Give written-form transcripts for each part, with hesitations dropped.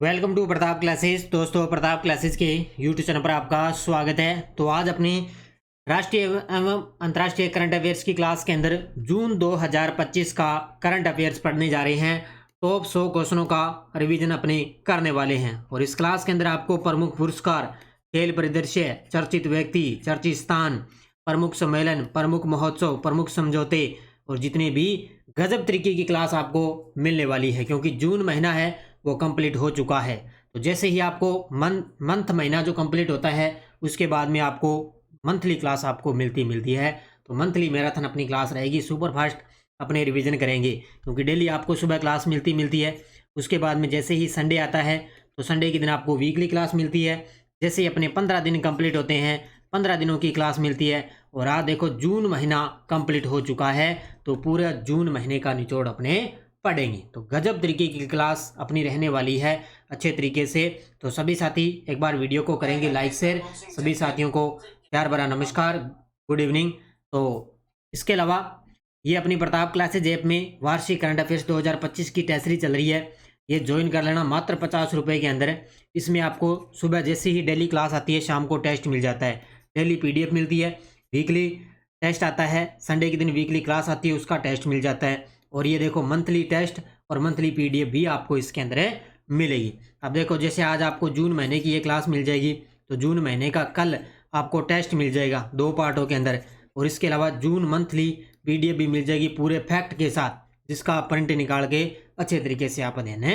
Welcome to Pratap classes. दोस्तों, Pratap classes के YouTube channel पर आपका स्वागत है। तो आज अपनी राष्ट्रीय एवं अंतर्राष्ट्रीय करंट अफेयर्स की क्लास के अंदर जून 2025 का करंट अफेयर्स पढ़ने जा रहे हैं। टॉप 100 क्वेश्चनों का रिवीजन अपने करने वाले हैं और इस क्लास के अंदर आपको प्रमुख पुरस्कार, खेल परिदृश्य, चर्चित व्यक्ति, चर्चित स्थान, प्रमुख सम्मेलन, प्रमुख महोत्सव, प्रमुख समझौते और जितने भी गजब तरीके की क्लास आपको मिलने वाली है, क्योंकि जून महीना है वो कंप्लीट हो चुका है। तो जैसे ही आपको मंथ महीना जो कंप्लीट होता है उसके बाद में आपको मंथली क्लास आपको मिलती है। तो मंथली मैराथन अपनी क्लास रहेगी, सुपर फास्ट अपने रिवीजन करेंगे, क्योंकि डेली आपको सुबह क्लास मिलती है। उसके बाद में जैसे ही संडे आता है तो संडे के दिन आपको वीकली क्लास मिलती है। जैसे ही अपने 15 दिन कंप्लीट होते हैं, 15 दिनों की क्लास मिलती है। और आज देखो जून महीना कंप्लीट हो चुका है, तो पूरा जून महीने का निचोड़ अपने पढ़ेंगे। तो गजब तरीके की क्लास अपनी रहने वाली है अच्छे तरीके से। तो सभी साथी एक बार वीडियो को करेंगे लाइक शेयर। सभी साथियों को प्यार भरा नमस्कार, गुड इवनिंग। तो इसके अलावा ये अपनी प्रताप क्लासेज ऐप में वार्षिक करंट अफेयर्स 2025 की टेस्ट सीरीज चल रही है। ये ज्वाइन कर लेना मात्र 50 रुपये के अंदर। इसमें आपको सुबह जैसे ही डेली क्लास आती है शाम को टेस्ट मिल जाता है, डेली PDF मिलती है, वीकली टेस्ट आता है, संडे के दिन वीकली क्लास आती है उसका टेस्ट मिल जाता है। और ये देखो मंथली टेस्ट और मंथली PDF भी आपको इसके अंदर मिलेगी। अब देखो जैसे आज आपको जून महीने की ये क्लास मिल जाएगी, तो जून महीने का कल आपको टेस्ट मिल जाएगा 2 पार्टों के अंदर। और इसके अलावा जून मंथली PDF भी मिल जाएगी पूरे फैक्ट के साथ, जिसका आप प्रिंट निकाल के अच्छे तरीके से आप अध्ययन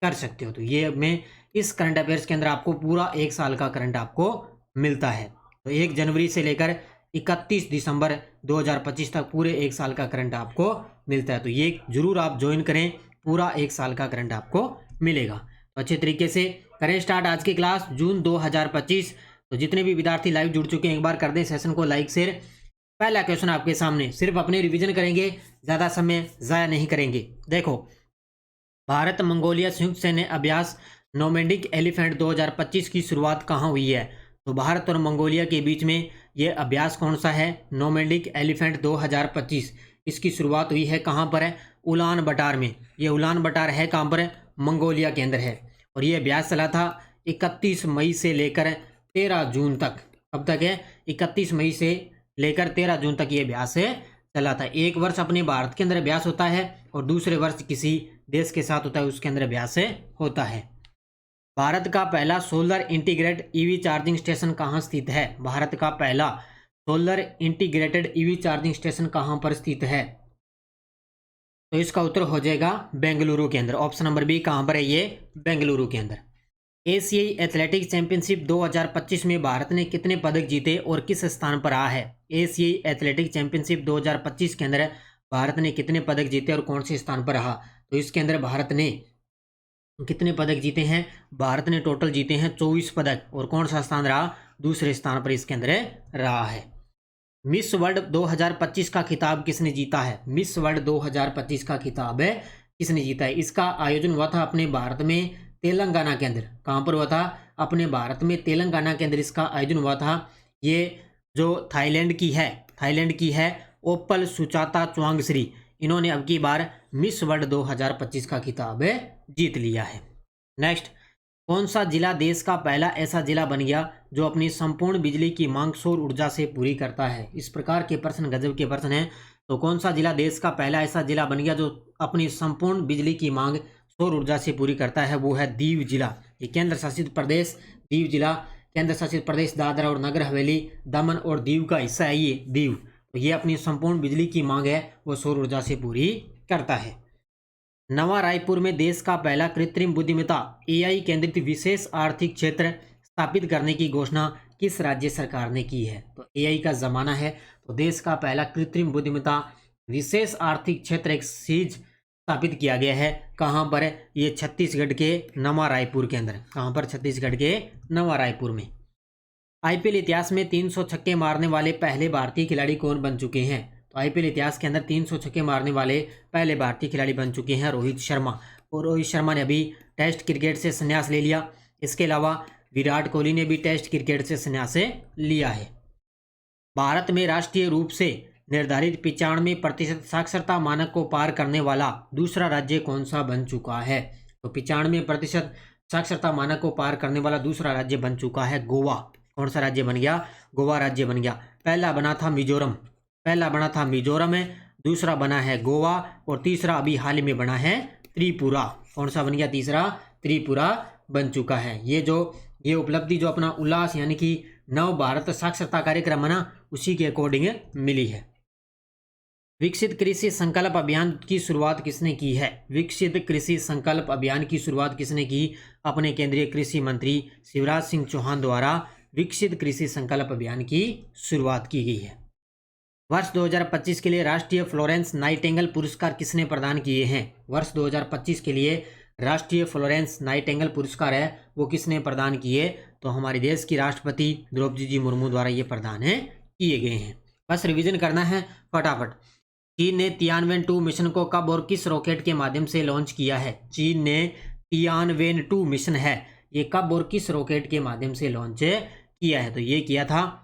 कर सकते हो। तो ये में इस करंट अफेयर्स के अंदर आपको पूरा 1 साल का करंट आपको मिलता है। तो 1 जनवरी से लेकर 31 दिसंबर 2025 तक पूरे 1 साल का करंट आपको मिलता है। तो ये जरूर आप ज्वाइन करें, पूरा 1 साल का करंट आपको मिलेगा। तो अच्छे तरीके से करें स्टार्ट आज की क्लास जून 2025। तो जितने भी विद्यार्थी लाइव जुड़ चुके हैं एक बार कर दें सेशन को लाइक शेयर। पहला क्वेश्चन आपके सामने, सिर्फ अपने रिवीजन करेंगे, ज़्यादा समय ज़ाया नहीं करेंगे। देखो, भारत मंगोलिया संयुक्त सैन्य अभ्यास नोमैडिक एलिफेंट 2025 की शुरुआत कहाँ हुई है? तो भारत और मंगोलिया के बीच में ये अभ्यास कौन सा है? Nomadic elephant 2025। इसकी शुरुआत हुई है कहाँ पर है? उलान बटार में। ये उलान बटार है कहाँ पर है? मंगोलिया के अंदर है। और ये अभ्यास चला था 31 मई से लेकर 13 जून तक। कब तक है? 31 मई से लेकर 13 जून तक ये अभ्यास चला था। 1 वर्ष अपने भारत के अंदर अभ्यास होता है और दूसरे वर्ष किसी देश के साथ होता है, उसके अंदर अभ्यास होता है। भारत का पहला solar integrated EV charging station कहाँ स्थित है? भारत का पहला solar integrated EV charging station कहाँ पर स्थित है? तो इसका उत्तर हो जाएगा बेंगलुरु के अंदर। ऑप्शन नंबर बी कहाँ पर है? ये बेंगलुरु के अंदर। एशियाई एथलेटिक्स चैंपियनशिप 2025 में भारत ने कितने पदक जीते और किस स्थान पर रहा है? एशियाई एथलेटिक्स चैंपियनशिप 2025 के अंदर भारत ने कितने पदक जीते और कौन से स्थान पर रहा? तो इसके अंदर भारत ने कितने पदक जीते हैं? भारत ने टोटल जीते हैं 24 पदक। और कौन सा स्थान रहा? दूसरे स्थान पर इसके अंदर रहा है। मिस वर्ल्ड 2025 का खिताब किसने जीता है? मिस वर्ल्ड 2025 का खिताब किसने जीता है? इसका आयोजन हुआ था अपने भारत में तेलंगाना के अंदर। कहाँ पर हुआ था? अपने भारत में तेलंगाना के अंदर इसका आयोजन हुआ था। ये जो थाईलैंड की है ओपल सुचाता चुआंगश्री, इन्होंने अब की बार मिस वर्ल्ड 2025 का खिताब जीत लिया है। नेक्स्ट, कौन सा जिला देश का पहला ऐसा जिला बन गया जो अपनी संपूर्ण बिजली की मांग सौर ऊर्जा से पूरी करता है? इस प्रकार के प्रश्न गजब के प्रश्न हैं। तो कौन सा जिला देश का पहला ऐसा जिला बन गया जो अपनी संपूर्ण बिजली की मांग सौर ऊर्जा से पूरी करता है? वो है दीव जिला। ये केंद्र शासित प्रदेश दीव जिला, केंद्र शासित प्रदेश दादरा और नगर हवेली, दमन और दीव का हिस्सा है ये दीव। तो ये अपनी संपूर्ण बिजली की मांग है वो सौर ऊर्जा से पूरी करता है। नवा रायपुर में देश का पहला कृत्रिम बुद्धिमत्ता AI केंद्रित विशेष आर्थिक क्षेत्र स्थापित करने की घोषणा किस राज्य सरकार ने की है? तो AI का जमाना है, तो देश का पहला कृत्रिम बुद्धिमत्ता विशेष आर्थिक क्षेत्र एक चीज स्थापित किया गया है। कहाँ पर? ये छत्तीसगढ़ के नवा रायपुर के अंदर। कहाँ पर? छत्तीसगढ़ के नवा रायपुर में। IPL इतिहास में 300 छक्के मारने वाले पहले भारतीय खिलाड़ी कौन बन चुके हैं? तो IPL इतिहास के अंदर 300 छक्के मारने वाले पहले भारतीय खिलाड़ी बन चुके हैं रोहित शर्मा। और रोहित शर्मा ने अभी टेस्ट क्रिकेट से संन्यास ले लिया। इसके अलावा विराट कोहली ने भी टेस्ट क्रिकेट से संन्यास लिया है। भारत में राष्ट्रीय रूप से निर्धारित 95% साक्षरता मानक को पार करने वाला दूसरा राज्य कौन सा बन चुका है? तो 95% साक्षरता मानक को पार करने वाला दूसरा राज्य बन चुका है गोवा। कौन सा राज्य बन गया? गोवा राज्य बन गया। पहला बना था मिजोरम है, दूसरा बना है गोवा और तीसरा अभी हाल ही में बना है त्रिपुरा। कौन सा बन गया? तीसरा त्रिपुरा बन चुका है। ये उपलब्धि जो अपना उल्लास यानी कि नव भारत साक्षरता कार्यक्रम है ना, उसी के अकॉर्डिंग मिली है। विकसित कृषि संकल्प अभियान की शुरुआत किसने की है? विकसित कृषि संकल्प अभियान की शुरुआत किसने की? अपने केंद्रीय कृषि मंत्री शिवराज सिंह चौहान द्वारा विकसित कृषि संकल्प अभियान की शुरुआत की गई है। वर्ष 2025 के लिए राष्ट्रीय फ्लोरेंस नाइटिंगेल पुरस्कार किसने प्रदान किए हैं? वर्ष 2025 के लिए राष्ट्रीय फ्लोरेंस नाइटिंगेल पुरस्कार है वो किसने प्रदान किए? तो हमारे देश की राष्ट्रपति द्रौपदी जी मुर्मू द्वारा ये प्रदान किए गए हैं। बस रिवीजन करना है फटाफट। चीन ने तियानवेन-2 मिशन को कब और किस रॉकेट के माध्यम से लॉन्च किया है? चीन ने तियानवेन-2 मिशन है ये कब और किस रॉकेट के माध्यम से लॉन्च किया है? तो ये किया था,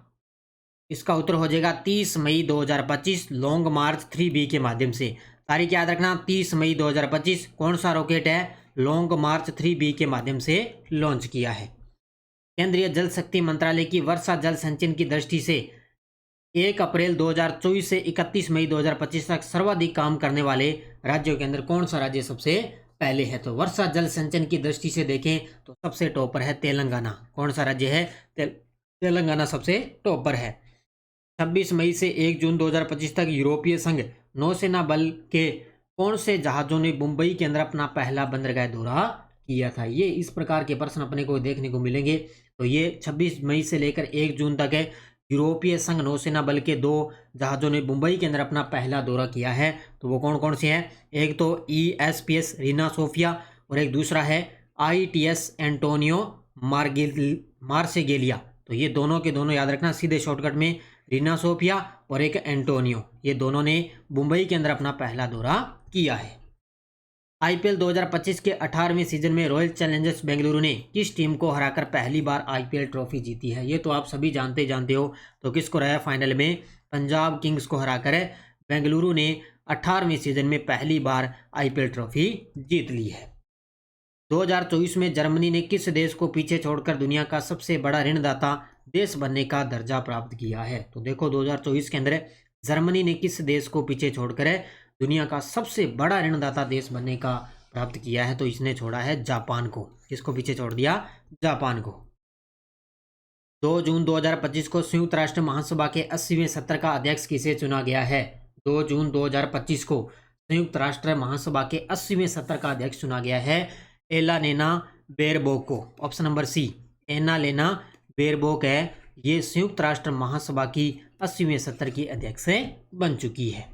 इसका उत्तर हो जाएगा 30 मई 2025 लॉन्ग मार्च 3B के माध्यम से। तारीख याद रखना 30 मई 2025। कौन सा रॉकेट है? लॉन्ग मार्च 3B के माध्यम से लॉन्च किया है। केंद्रीय जल शक्ति मंत्रालय की वर्षा जल संचयन की दृष्टि से 1 अप्रैल 2024 से 31 मई 2025 तक सर्वाधिक काम करने वाले राज्यों के अंदर कौन सा राज्य सबसे पहले है? तो वर्षा जल संचयन की दृष्टि से देखें तो सबसे टॉप पर है तेलंगाना। कौन सा राज्य है? तेलंगाना सबसे टॉप पर है। 26 मई से 1 जून 2025 तक यूरोपीय संघ नौसेना बल के कौन से जहाज़ों ने मुंबई के अंदर अपना पहला बंदरगाह दौरा किया था? ये इस प्रकार के प्रश्न अपने को देखने को मिलेंगे। तो ये 26 मई से लेकर 1 जून तक है। यूरोपीय संघ नौसेना बल के 2 जहाज़ों ने मुंबई के अंदर अपना पहला दौरा किया है। तो वो कौन कौन से हैं? एक तो ESPS रीना सोफिया और एक दूसरा है ITS एंटोनियो मार्सेगेलिया। तो ये दोनों के दोनों याद रखना सीधे शॉर्टकट में, रीना सोफिया और एक एंटोनियो, ये दोनों ने मुंबई के अंदर अपना पहला दौरा किया है। IPL 2025 के 18वें सीजन में रॉयल चैलेंजर्स बेंगलुरु ने किस टीम को हराकर पहली बार IPL ट्रॉफी जीती है? ये तो आप सभी जानते हो। तो किसको रहा फाइनल में? पंजाब किंग्स को हराकर बेंगलुरु ने 18वें सीजन में पहली बार IPL ट्रॉफी जीत ली है। 2024 में जर्मनी ने किस देश को पीछे छोड़कर दुनिया का सबसे बड़ा ऋणदाता देश बनने का दर्जा प्राप्त किया है? तो देखो 2024 के अंदर जर्मनी ने किस देश को पीछे छोड़कर दुनिया का सबसे बड़ा ऋणदाता देश बनने का प्राप्त किया है? तो इसने छोड़ा है जापान को। किसको पीछे छोड़ दिया? जापान को। 2 जून 2025 को संयुक्त राष्ट्र महासभा के 80वें सत्र का अध्यक्ष किसे चुना गया है? 2 जून 2025 को संयुक्त राष्ट्र महासभा के 80वें सत्र का अध्यक्ष चुना गया है एलानेना बेरबोक को। ऑप्शन नंबर सी, एनालेना बेरबोक है ये संयुक्त राष्ट्र महासभा की 80वें सत्र की अध्यक्ष बन चुकी है।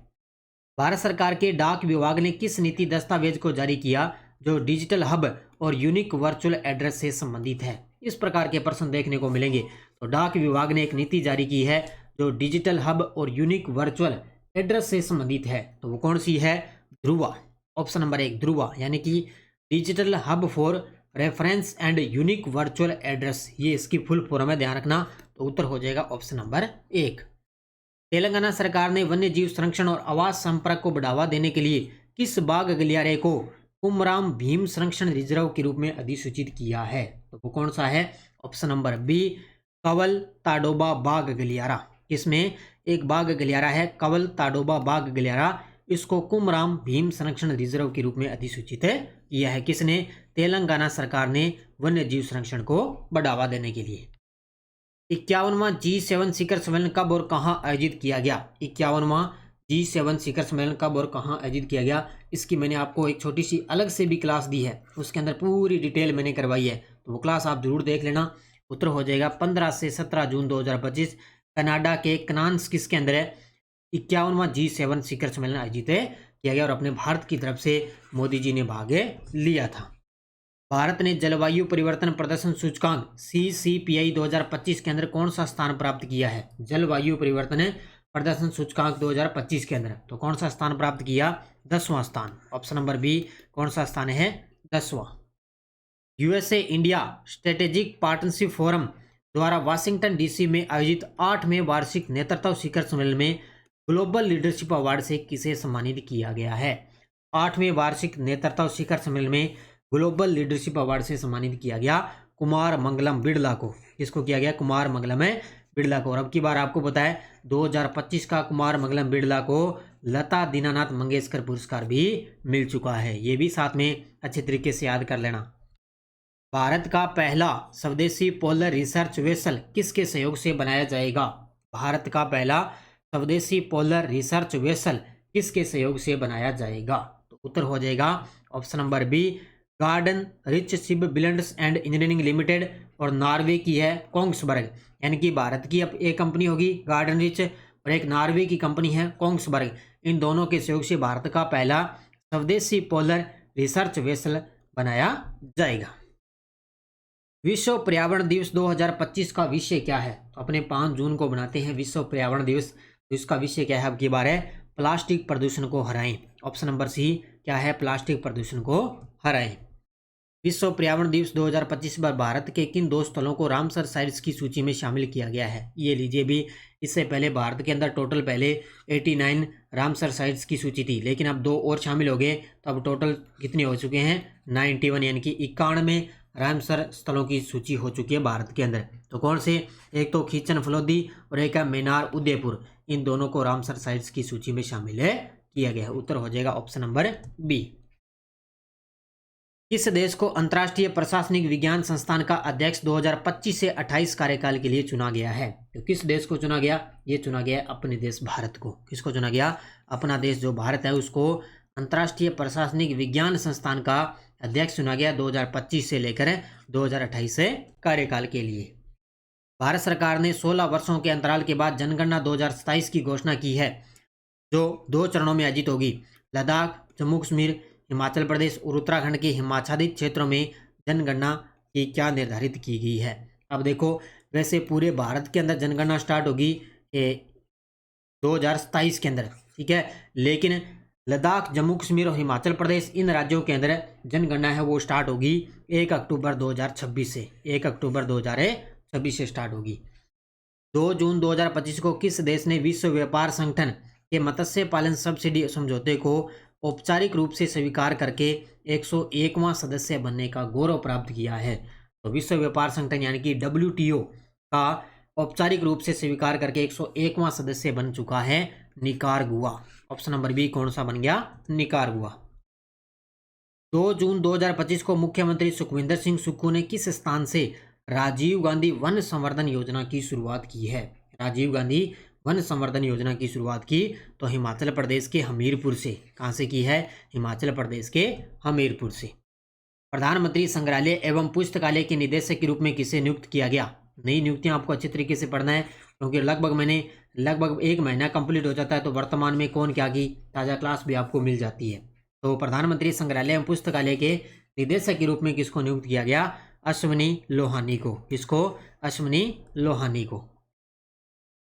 भारत सरकार के डाक विभाग ने किस नीति दस्तावेज को जारी किया जो डिजिटल हब और यूनिक वर्चुअल एड्रेस से संबंधित है? इस प्रकार के प्रश्न देखने को मिलेंगे। तो डाक विभाग ने एक नीति जारी की है जो डिजिटल हब और यूनिक वर्चुअल एड्रेस से संबंधित है। तो वो कौन सी है? ध्रुवा। ऑप्शन नंबर 1 ध्रुवा, यानी कि digital hub for reference and unique virtual address, ये इसकी फुल फॉर्म है, ध्यान रखना। तो उत्तर हो जाएगा ऑप्शन नंबर 1। तेलंगाना सरकार ने वन्य जीव संरक्षण और आवास संपर्क को बढ़ावा देने के लिए किस बाघ गलियारे को कुमराम भीम संरक्षण रिजर्व के रूप में अधिसूचित किया है? तो वो कौन सा है? ऑप्शन नंबर बी, कवल ताडोबा बाघ गलियारा। इसमें एक बाघ गलियारा है कवल ताडोबा बाघ गलियारा, इसको कुमराम भीम संरक्षण रिजर्व के रूप में अधिसूचित किया है। किसने? तेलंगाना सरकार ने वन्य जीव संरक्षण को बढ़ावा देने के लिए। 51वां G7 शिखर सम्मेलन कब और कहां आयोजित किया गया? 51वां G7 शिखर सम्मेलन कब और कहां आयोजित किया गया? इसकी मैंने आपको एक छोटी सी अलग से भी क्लास दी है, उसके अंदर पूरी डिटेल मैंने करवाई है, तो वो क्लास आप जरूर देख लेना। उत्तर हो जाएगा 15 से 17 जून 2025 कनाडा के कनान्स के अंदर 51वां G7 शिखर सम्मेलन आयोजित किया गया और अपने भारत की तरफ से मोदी जी ने भाग लिया था। भारत ने जलवायु परिवर्तन प्रदर्शन सूचकांक CCPI 2025 के अंदर कौन सा स्थान प्राप्त किया है? जलवायु परिवर्तन प्रदर्शन सूचकांक 2025 के अंदर तो कौन सा स्थान प्राप्त किया? 10वां स्थान। ऑप्शन नंबर बी, कौन सा स्थान है? 10वां। USA India strategic partnership forum द्वारा वाशिंगटन DC में आयोजित 8वें वार्षिक नेतृत्व शिखर सम्मेलन में ग्लोबल लीडरशिप अवार्ड से किसे सम्मानित किया गया है? 8वें वार्षिक नेतृत्व शिखर सम्मेलन में ग्लोबल लीडरशिप अवार्ड से सम्मानित किया गया कुमार मंगलम बिड़ला को। किसको किया गया? कुमार मंगलम बिड़ला को। और अब की बार आपको पता है 2025 का कुमार मंगलम बिड़ला को लता दीनानाथ मंगेशकर पुरस्कार भी मिल चुका है। ये भी साथ में अच्छे तरीके से याद कर लेना। भारत का पहला स्वदेशी पोलर रिसर्च वेसल किसके सहयोग से बनाया जाएगा? भारत का पहला स्वदेशी पोलर रिसर्च वेसल किसके सहयोग से बनाया जाएगा? तो उत्तर हो जाएगा option number B, Garden Reach shipbuilders and engineering limited, और नॉर्वे की है कोंग्सबर्ग। यानी कि भारत की अब एक कंपनी होगी गार्डन रिच और एक नॉर्वे की कंपनी है कोंग्सबर्ग। इन दोनों के सहयोग से भारत का पहला स्वदेशी पोलर रिसर्च वेसल बनाया जाएगा। विश्व पर्यावरण दिवस 2025 का विषय क्या है? तो अपने 5 जून को बनाते हैं विश्व पर्यावरण दिवस। तो इसका विषय क्या है अब की बार है? प्लास्टिक प्रदूषण को हराएं। ऑप्शन नंबर सी क्या है? प्लास्टिक प्रदूषण को हराएं। विश्व पर्यावरण दिवस 2025 पर भारत के किन 2 स्थलों को रामसर साइट्स की सूची में शामिल किया गया है? ये लीजिए भी, इससे पहले भारत के अंदर टोटल पहले 89 रामसर साइट्स की सूची थी, लेकिन अब 2 और शामिल हो गए, तो अब टोटल कितने हो चुके हैं? 91, यानी कि 91 रामसर स्थलों की सूची हो चुकी है भारत के अंदर। तो कौन से? एक तो खीचन फलोदी और एक है मेनार उदयपुर। इन दोनों को रामसर साइट्स की सूची में शामिल किया गया है। उत्तर हो जाएगा ऑप्शन नंबर बी। किस देश को अंतर्राष्ट्रीय प्रशासनिक विज्ञान संस्थान का अध्यक्ष 2025 से 28 कार्यकाल के लिए चुना गया है? तो किस देश को चुना गया? ये चुना गया अपने देश भारत को। किसको चुना गया? अपना देश जो भारत है उसको अंतर्राष्ट्रीय प्रशासनिक विज्ञान संस्थान का अध्यक्ष चुना गया 2025 से लेकर 2028 से कार्यकाल के लिए। भारत सरकार ने 16 वर्षों के अंतराल के बाद जनगणना 2027 की घोषणा की है, जो 2 चरणों में आयोजित होगी। लद्दाख, जम्मू कश्मीर, हिमाचल प्रदेश और उत्तराखंड के हिमाच्छादित क्षेत्रों में जनगणना की क्या निर्धारित की गई है? अब देखो, वैसे पूरे भारत के अंदर जनगणना स्टार्ट होगी 2027 के अंदर, ठीक है, लेकिन लद्दाख, जम्मू कश्मीर और हिमाचल प्रदेश इन राज्यों के अंदर जनगणना है वो स्टार्ट होगी 1 अक्टूबर 2026 से। 1 अक्टूबर 2026 से स्टार्ट होगी। 2 जून 2025 को किस देश ने विश्व व्यापार संगठन के मत्स्य पालन सब्सिडी समझौते को औपचारिक रूप से स्वीकार करके 101वां सदस्य बनने का गौरव प्राप्त किया है? तो विश्व व्यापार संगठन यानी कि WTO का औपचारिक रूप से स्वीकार करके 101वां सदस्य बन चुका है निकारागुआ। ऑप्शन नंबर बी कौन सा बन गया? निकारागुआ। 2 जून 2025 को मुख्यमंत्री सुखविंदर सिंह सुक्खू ने किस स्थान से राजीव गांधी वन संवर्धन योजना की शुरुआत की है? राजीव गांधी वन संवर्धन योजना की शुरुआत की तो हिमाचल प्रदेश के हमीरपुर से। कहाँ से की है? हिमाचल प्रदेश के हमीरपुर से। प्रधानमंत्री संग्रहालय एवं पुस्तकालय के निदेशक के रूप में किसे नियुक्त किया गया? नई नियुक्तियां आपको अच्छे तरीके से पढ़ना है, क्योंकि लगभग 1 महीना कंप्लीट हो जाता है, तो वर्तमान में कौन क्या की ताज़ा क्लास भी आपको मिल जाती है। तो प्रधानमंत्री संग्रहालय एवं पुस्तकालय के निदेशक के रूप में किसको नियुक्त किया गया? अश्विनी लोहानी को। किसको? अश्विनी लोहानी को।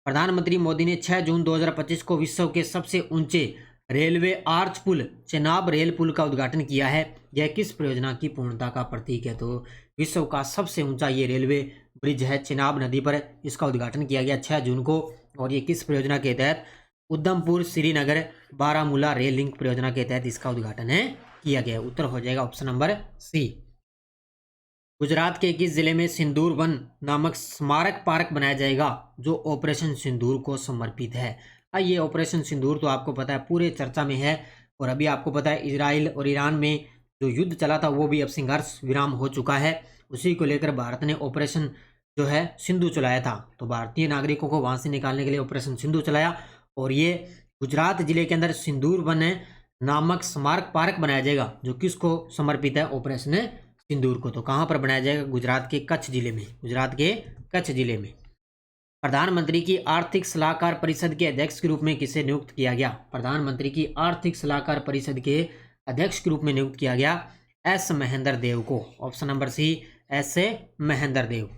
प्रधानमंत्री मोदी ने 6 जून 2025 को विश्व के सबसे ऊंचे रेलवे आर्च पुल चेनाब रेल पुल का उद्घाटन किया है। यह किस परियोजना की पूर्णता का प्रतीक है? तो विश्व का सबसे ऊंचा ये रेलवे ब्रिज है चेनाब नदी पर, इसका उद्घाटन किया गया 6 जून को। और ये किस परियोजना के तहत? उधमपुर श्रीनगर बारामूला रेल लिंक परियोजना के तहत इसका उद्घाटन किया गया। उत्तर हो जाएगा ऑप्शन नंबर सी। गुजरात के किस जिले में सिंदूर वन नामक स्मारक पार्क बनाया जाएगा जो ऑपरेशन सिंदूर को समर्पित है? ये ऑपरेशन सिंदूर तो आपको पता है पूरे चर्चा में है, और अभी आपको पता है इजराइल और ईरान में जो युद्ध चला था वो भी अब संघर्ष विराम हो चुका है। उसी को लेकर भारत ने ऑपरेशन जो है सिंधु चलाया था। तो भारतीय नागरिकों को वहाँ से निकालने के लिए ऑपरेशन सिंधु चलाया, और ये गुजरात जिले के अंदर सिंदूर वन नामक स्मारक पार्क बनाया जाएगा जो किसको समर्पित है? ऑपरेशन सिंदूर को। तो कहाँ पर बनाया जाएगा? गुजरात के कच्छ जिले में। गुजरात के कच्छ जिले में। प्रधानमंत्री की आर्थिक सलाहकार परिषद के अध्यक्ष के रूप में किसे नियुक्त किया गया? प्रधानमंत्री की आर्थिक सलाहकार परिषद के अध्यक्ष के रूप में नियुक्त किया गया एस महेंद्र देव को। Option number C S Mahendra Dev.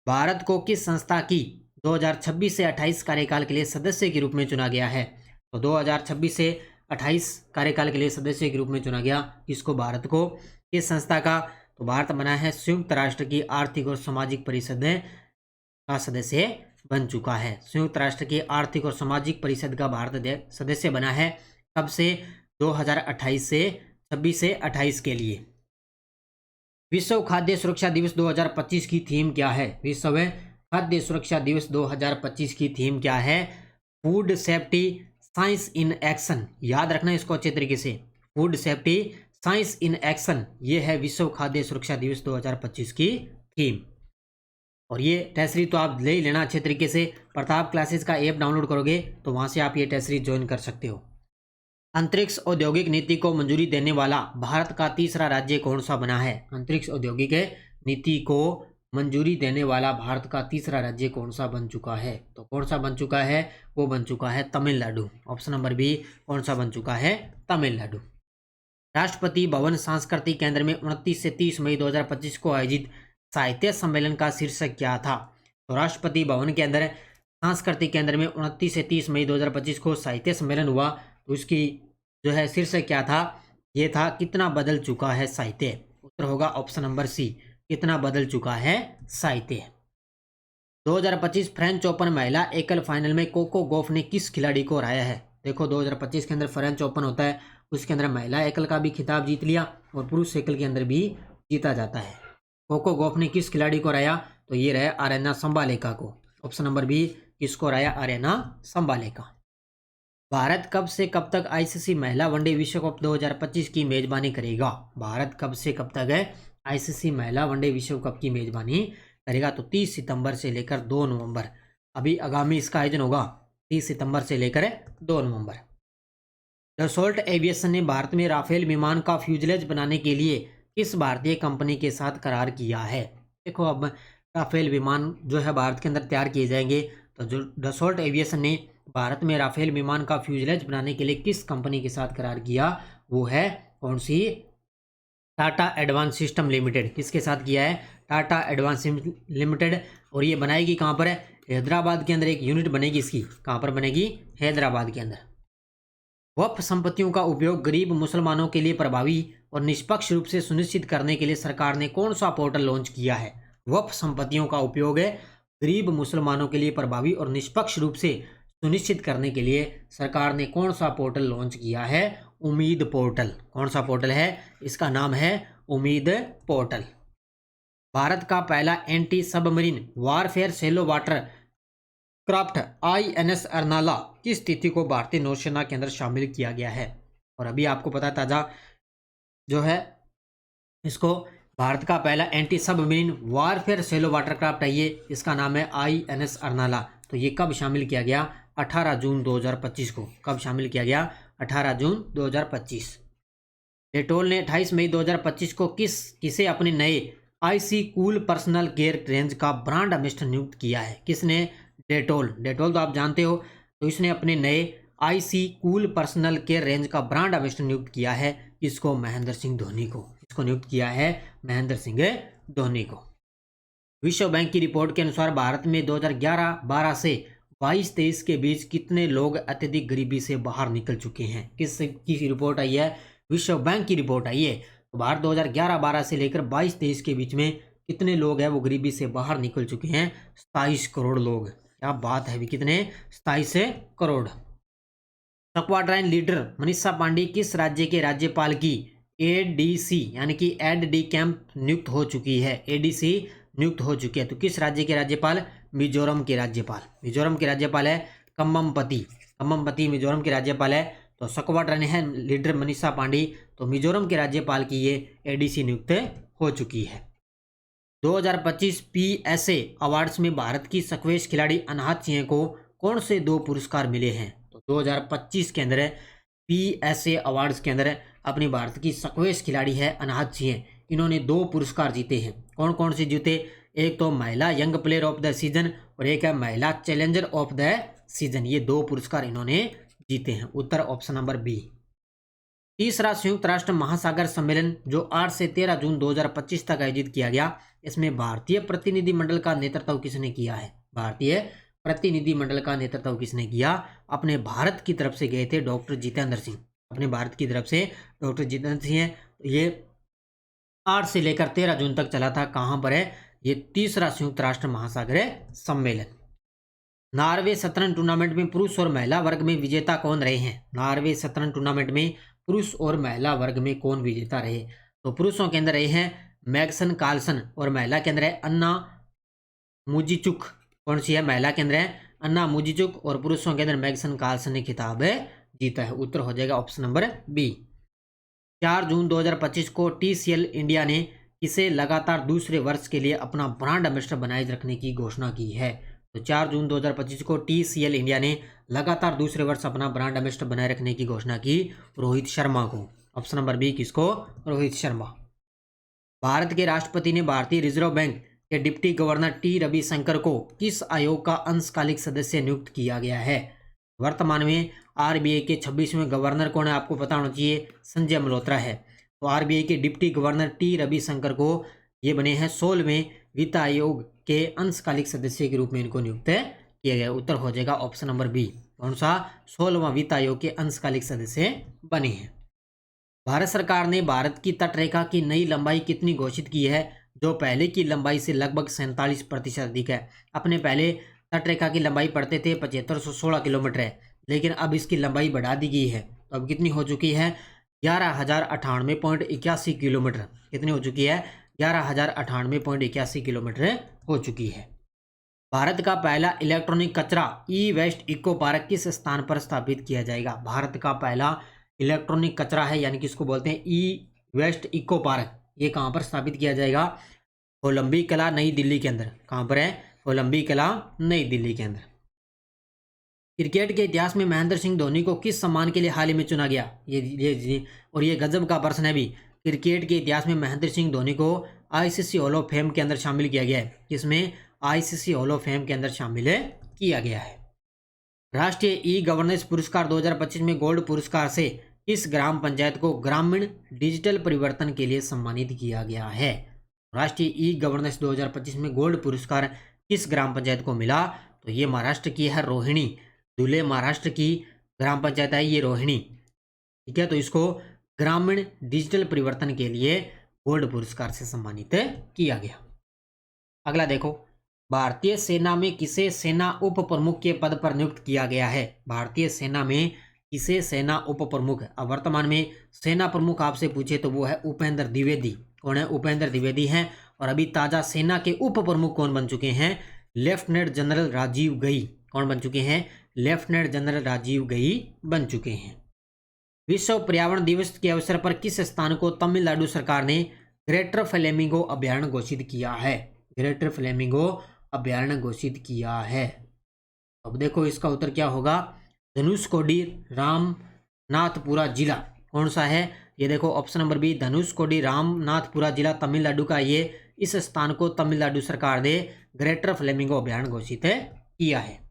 Bharat को किस संस्था की 2026 से 28 कार्यकाल के लिए सदस्य के रूप में चुना गया है? तो 2026 से 28 कार्यकाल के लिए सदस्य के रूप में चुना गया किसको? भारत को। किस संस्था का? तो भारत बना है संयुक्त राष्ट्र की आर्थिक और सामाजिक परिषद का सदस्य बन चुका है। संयुक्त राष्ट्र की आर्थिक और सामाजिक परिषद का भारत सदस्य बना है। कब से? 2028 से 26 से 28 के लिए। विश्व खाद्य सुरक्षा दिवस 2025 की थीम क्या है? विश्व खाद्य सुरक्षा दिवस 2025 की थीम क्या है? Food safety science in action. याद रखना इसको अच्छे तरीके से, food safety science in action, ये है विश्व खाद्य सुरक्षा दिवस 2025 की थीम। और ये टेस्ट सीरीज तो आप ले ही लेना अच्छे तरीके से। प्रताप क्लासेस का ऐप डाउनलोड करोगे तो वहाँ से आप ये टेस्ट सीरीज ज्वाइन कर सकते हो। अंतरिक्ष औद्योगिक नीति को मंजूरी देने वाला भारत का तीसरा राज्य कौन सा बना है? अंतरिक्ष औद्योगिक नीति को मंजूरी देने वाला भारत का तीसरा राज्य कौन सा बन चुका है? तो कौन सा बन चुका है? वो बन चुका है तमिलनाडु। ऑप्शन नंबर बी, कौन सा बन चुका है? तमिलनाडु। राष्ट्रपति भवन सांस्कृतिक केंद्र में 29 से 30 मई 2025 को आयोजित साहित्य सम्मेलन का शीर्षक क्या था? तो राष्ट्रपति भवन के अंदर सांस्कृतिक केंद्र में 29 से 30 मई 2025 को साहित्य सम्मेलन हुआ, तो उसकी जो है शीर्षक क्या था? ये था कितना बदल चुका है साहित्य। उत्तर होगा ऑप्शन नंबर सी, कितना बदल चुका है साहित्य। 2025 फ्रेंच ओपन महिला एकल फाइनल में कोको गॉफ ने किस खिलाड़ी को हराया है? देखो 2025 के अंदर फ्रेंच ओपन होता है, उसके अंदर महिला एकल का भी खिताब जीत लिया और पुरुष एकल के अंदर भी जीता जाता है। कोको गॉफ ने किस खिलाड़ी को हराया? तो ये रहे अरेना संबालेका को। ऑप्शन नंबर बी, किसको हराया? अरेना संबालेका। भारत कब से कब तक आईसीसी महिला वनडे विश्व कप 2025 की मेजबानी करेगा? भारत कब से कब तक है आईसीसी महिला वनडे विश्व कप की मेजबानी करेगा? तो 30 सितंबर से लेकर 2 नवंबर, अभी आगामी इसका आयोजन होगा 30 सितंबर से लेकर 2 नवंबर। डसोल्ट एविएशन ने भारत में राफेल विमान का फ्यूजलेज बनाने के लिए किस भारतीय कंपनी के साथ करार किया है? देखो अब राफेल विमान जो है भारत के अंदर तैयार किए जाएंगे, तो जो डसोल्ट एविएशन ने भारत में राफेल विमान का फ्यूजलेज बनाने के लिए किस कंपनी के साथ करार किया? वो है कौन सी? Tata advance system limited. किसके साथ किया है? Tata advance limited. और ये बनाएगी कहाँ पर है? हैदराबाद के अंदर एक यूनिट बनेगी इसकी। कहाँ पर बनेगी? हैदराबाद के अंदर। वक्फ संपत्तियों का उपयोग गरीब मुसलमानों के लिए प्रभावी और निष्पक्ष रूप से सुनिश्चित करने के लिए सरकार ने कौन सा पोर्टल लॉन्च किया है? वक्फ संपत्तियों का उपयोग गरीब मुसलमानों के लिए प्रभावी और निष्पक्ष रूप से सुनिश्चित करने के लिए सरकार ने कौन सा पोर्टल लॉन्च किया है? उम्मीद पोर्टल। कौन सा पोर्टल है? इसका नाम है उम्मीद पोर्टल। भारत का पहला anti submarine warfare shallow water craft INS Arnala किस तिथि को भारतीय नौसेना के अंदर शामिल किया गया है? और अभी आपको पता ताजा जो है इसको भारत का पहला एंटी सबमरीन वारफेयर सेलो वाटरक्राफ्ट है ये, इसका नाम है INS अर्नाला। तो ये कब शामिल किया गया? 18 जून 2025 को। कब शामिल किया गया? 18 जून 2025। डेटोल ने 28 मई 2025 को किसे अपने नए IC cool personal care range का ब्रांड एम्बेसडर नियुक्त किया है? किसने? डेटोल। डेटोल तो आप जानते हो, तो इसने अपने नए IC cool personal care range का ब्रांड एम्बेसडर नियुक्त किया है। किसको? महेंद्र सिंह धोनी को। इसको नियुक्त किया है महेंद्र सिंह धोनी को। विश्व बैंक की रिपोर्ट के अनुसार भारत में 2011-12 से 22-23 के बीच कितने लोग अत्यधिक गरीबी से बाहर निकल चुके हैं? किसकी रिपोर्ट आई है? विश्व बैंक की रिपोर्ट आई है। तो भारत 2011-12 से लेकर 22-23 के बीच में कितने लोग हैं वो गरीबी से बाहर निकल चुके हैं? 27 करोड़ लोग। क्या बात है भी, कितने? 27 करोड़। स्क्वाड्रन लीडर मनीषा पांडे किस राज्य के राज्यपाल की ADC यानी कि एड डी कैंप नियुक्त हो चुकी है? ADC नियुक्त हो चुकी है। तो किस राज्य के राज्यपाल? मिजोरम के राज्यपाल। मिजोरम के राज्यपाल है कम्ममपति। कम्ममपति मिजोरम के राज्यपाल है। तो स्क्वाड्रन है लीडर मनीषा पांडे, तो मिजोरम के राज्यपाल की ये ADC नियुक्त हो चुकी है। 2025 PSA अवार्ड्स में भारत की स्क्वैश खिलाड़ी अनाहत सिंह को कौन से 2 पुरस्कार मिले हैं? तो 2025 के अंदर PSA अवार्ड्स के अंदर अपनी भारत की स्क्वैश खिलाड़ी है अनाहत सिंह, इन्होंने 2 पुरस्कार जीते हैं। कौन कौन से जीते? एक तो महिला young player of the season और एक है महिला चैलेंजर ऑफ द सीजन। ये 2 पुरस्कार इन्होंने जीते हैं। उत्तर ऑप्शन नंबर बी। तीसरा संयुक्त राष्ट्र महासागर सम्मेलन जो 8 से 13 जून 2025 तक आयोजित किया गया, इसमें भारतीय प्रतिनिधिमंडल का नेतृत्व किसने किया है? भारतीय प्रतिनिधिमंडल का नेतृत्व किसने किया? अपने भारत की तरफ से गए थे डॉक्टर जितेंद्र सिंह। अपने भारत की तरफ से डॉक्टर जितेंद्र सिंह। ये 8 से लेकर 13 जून तक चला था। कहाँ पर है? ये तीसरा संयुक्त राष्ट्र महासागर सम्मेलन। नॉर्वे शतरंज टूर्नामेंट में पुरुष और महिला वर्ग में विजेता कौन रहे हैं? नॉर्वे शतरंज टूर्नामेंट में पुरुष और महिला वर्ग में कौन विजेता रहे? तो पुरुषों के अंदर रहे हैं मैग्सन कार्लसन, और महिला के अंदर है अन्ना मुजीचुक। कौन सी है? महिला के अंदर है अन्ना मुजीचुक, और पुरुषों के अंदर मैग्सन कार्लसन ने खिताब जीता है। उत्तर हो जाएगा ऑप्शन नंबर बी। 4 जून 2025 को TCL इंडिया ने इसे लगातार दूसरे वर्ष के लिए अपना ब्रांड एम्बेसडर बनाए रखने की घोषणा की है। तो 4 जून 2025 को TCL इंडिया ने लगातार दूसरे वर्ष अपना ब्रांड एम्बेसडर बनाए रखने की घोषणा की रोहित शर्मा को। ऑप्शन नंबर बी किसको? रोहित शर्मा। भारत के राष्ट्रपति ने भारतीय रिजर्व बैंक के डिप्टी गवर्नर T रविशंकर को किस आयोग का अंशकालिक सदस्य नियुक्त किया गया है? वर्तमान में RBI के 26वें गवर्नर कौन है? आपको पता होना चाहिए, संजय मल्होत्रा है। तो RBI के डिप्टी गवर्नर T रविशंकर को ये बने हैं 16वें वित्त आयोग के अंशकालिक सदस्य के रूप में इनको नियुक्त किया गया। उत्तर हो जाएगा ऑप्शन नंबर बी। कौन सा? 16वां वित्त आयोग के अंशकालिक सदस्य बने हैं। भारत सरकार ने भारत की तटरेखा की नई लंबाई कितनी घोषित की है, जो पहले की लंबाई से लगभग 47% अधिक है? अपने पहले तटरेखा की लंबाई पढ़ते थे 7516 किलोमीटर है, लेकिन अब इसकी लंबाई बढ़ा दी गई है। तो अब कितनी हो चुकी है? 11,098.81 किलोमीटर। कितनी हो चुकी है? 11,098.81 किलोमीटर हो चुकी है। भारत का पहला इलेक्ट्रॉनिक कचरा ई-वेस्ट इको पार्क किस स्थान पर स्थापित किया जाएगा? भारत का पहला इलेक्ट्रॉनिक कचरा है, यानी कि इसको बोलते हैं ई-वेस्ट इको पार्क, ये कहाँ पर स्थापित किया जाएगा? कोलंबी कला, नई दिल्ली के अंदर। कहाँ पर है? कोलंबी कला, नई दिल्ली के अंदर। क्रिकेट के इतिहास में महेंद्र सिंह धोनी को किस सम्मान के लिए हाल ही में चुना गया? ये गजब का प्रश्न है भी। क्रिकेट के इतिहास में महेंद्र सिंह धोनी को ICC हॉल ऑफ फेम के अंदर शामिल किया गया है। किसमें? ICC हॉल ऑफ फेम के अंदर शामिल किया गया है। राष्ट्रीय ई गवर्नेंस पुरस्कार 2025 में गोल्ड पुरस्कार से किस ग्राम पंचायत को ग्रामीण डिजिटल परिवर्तन के लिए सम्मानित किया गया है? राष्ट्रीय ई गवर्नेंस 2025 में गोल्ड पुरस्कार किस ग्राम पंचायत को मिला? तो ये महाराष्ट्र की है रोहिणी। धुले महाराष्ट्र की ग्राम पंचायत है ये रोहिणी। ठीक है, तो इसको ग्रामीण डिजिटल परिवर्तन के लिए गोल्ड पुरस्कार से सम्मानित किया गया। अगला देखो, भारतीय सेना में किसे सेना उप प्रमुख के पद पर नियुक्त किया गया है? भारतीय सेना में किसे सेना उप प्रमुख? अब वर्तमान में सेना प्रमुख आपसे पूछे तो वो है उपेंद्र द्विवेदी। कौन है? उपेंद्र द्विवेदी हैं। और अभी ताजा सेना के उप प्रमुख कौन बन चुके हैं? लेफ्टिनेंट जनरल राजीव गई। कौन बन चुके हैं? लेफ्टिनेंट जनरल राजीव गई बन चुके हैं। विश्व पर्यावरण दिवस के अवसर पर किस स्थान को तमिलनाडु सरकार ने ग्रेटर फ्लेमिंगो अभयारण्य घोषित किया है? ग्रेटर फ्लेमिंगो अभयारण्य घोषित किया है। अब देखो इसका उत्तर क्या होगा? धनुषकोडी रामनाथपुरा जिला। कौन सा है? ये देखो option number B, Dhanushkodi Ramanathapura जिला तमिलनाडु का। ये इस स्थान को तमिलनाडु सरकार ने ग्रेटर फ्लेमिंगो अभयारण्य घोषित किया है।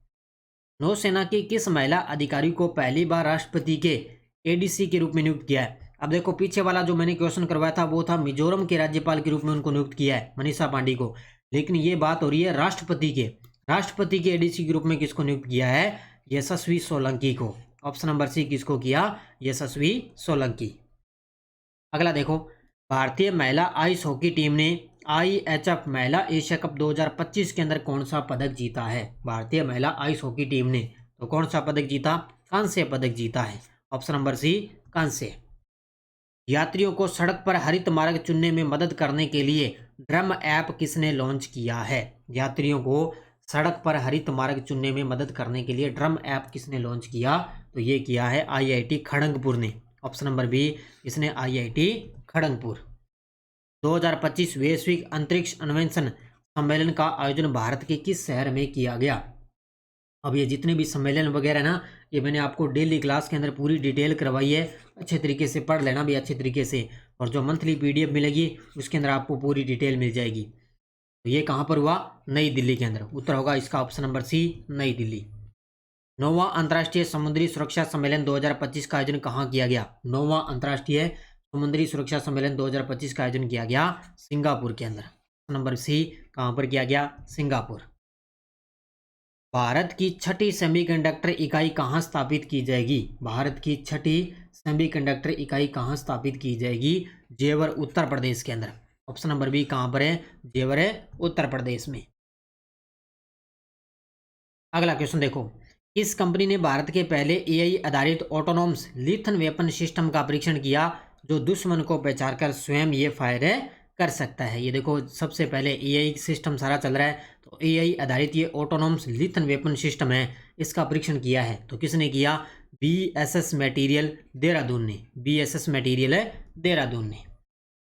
नौसेना की किस महिला अधिकारी को पहली बार राष्ट्रपति के ADC के रूप में नियुक्त किया है? अब देखो पीछे वाला जो मैंने क्वेश्चन करवाया था वो था मिजोरम के राज्यपाल के रूप में उनको नियुक्त किया है, मनीषा पांडे को। लेकिन ये बात हो रही है राष्ट्रपति के ADC के रूप में किसको नियुक्त किया है? यशस्वी सोलंकी को। ऑप्शन नंबर सी किसको किया? यशस्वी सोलंकी। अगला देखो, भारतीय महिला आइस हॉकी टीम ने IHF महिला एशिया कप 2025 के अंदर कौन सा पदक जीता है? भारतीय महिला आइस हॉकी टीम ने तो कौन सा पदक जीता? कांस्य पदक जीता है। ऑप्शन नंबर सी कांस्य। यात्रियों को सड़क पर हरित मार्ग चुनने में मदद करने के लिए ड्रम ऐप किसने लॉन्च किया है? यात्रियों को सड़क पर हरित मार्ग चुनने में मदद करने के लिए ड्रम ऐप किसने लॉन्च किया? तो ये किया है IIT खड़गपुर ने। ऑप्शन नंबर बी, इसने IIT खड़गपुर। 2025 वैश्विक अंतरिक्ष अन्वेषण सम्मेलन का आयोजन भारत के किस शहर में किया गया? अब ये जितने भी सम्मेलन वगैरह ना, ये मैंने आपको डेली क्लास के अंदर पूरी डिटेल करवाई है। अच्छे तरीके से पढ़ लेना भी अच्छे तरीके से, और जो मंथली PDF मिलेगी उसके अंदर आपको पूरी डिटेल मिल जाएगी। तो ये कहाँ पर हुआ? नई दिल्ली के अंदर। उत्तर होगा इसका ऑप्शन नंबर सी, नई दिल्ली। 9वां अंतर्राष्ट्रीय समुद्री सुरक्षा सम्मेलन 2025 का आयोजन कहाँ किया गया? 9वां अंतर्राष्ट्रीय समुद्री सुरक्षा सम्मेलन 2025 का आयोजन किया गया सिंगापुर के अंदर। नंबर सी कहाँ पर किया गया? सिंगापुर। भारत की छठी सेमीकंडक्टर इकाई कहाँ स्थापित की जाएगी? भारत की छठी सेमीकंडक्टर इकाई कहाँ स्थापित की जाएगी? जेवर, उत्तर प्रदेश के अंदर। ऑप्शन नंबर बी कहाँ पर है? जेवर है उत्तर प्रदेश में। अगला क्वेश्चन देखो, किस कंपनी ने भारत के पहले AI आधारित ऑटोनॉमस लिथन वेपन सिस्टम का परीक्षण किया, जो दुश्मन को पहचान कर स्वयं ये फायर कर सकता है। ये देखो सबसे पहले एआई सिस्टम सारा चल रहा है, तो एआई आधारित ये ऑटोनॉमस लिथन वेपन सिस्टम है, इसका परीक्षण किया है। तो किसने किया? बीएसएस मटेरियल देहरादून ने, बीएसएस मटेरियल है देहरादून ने।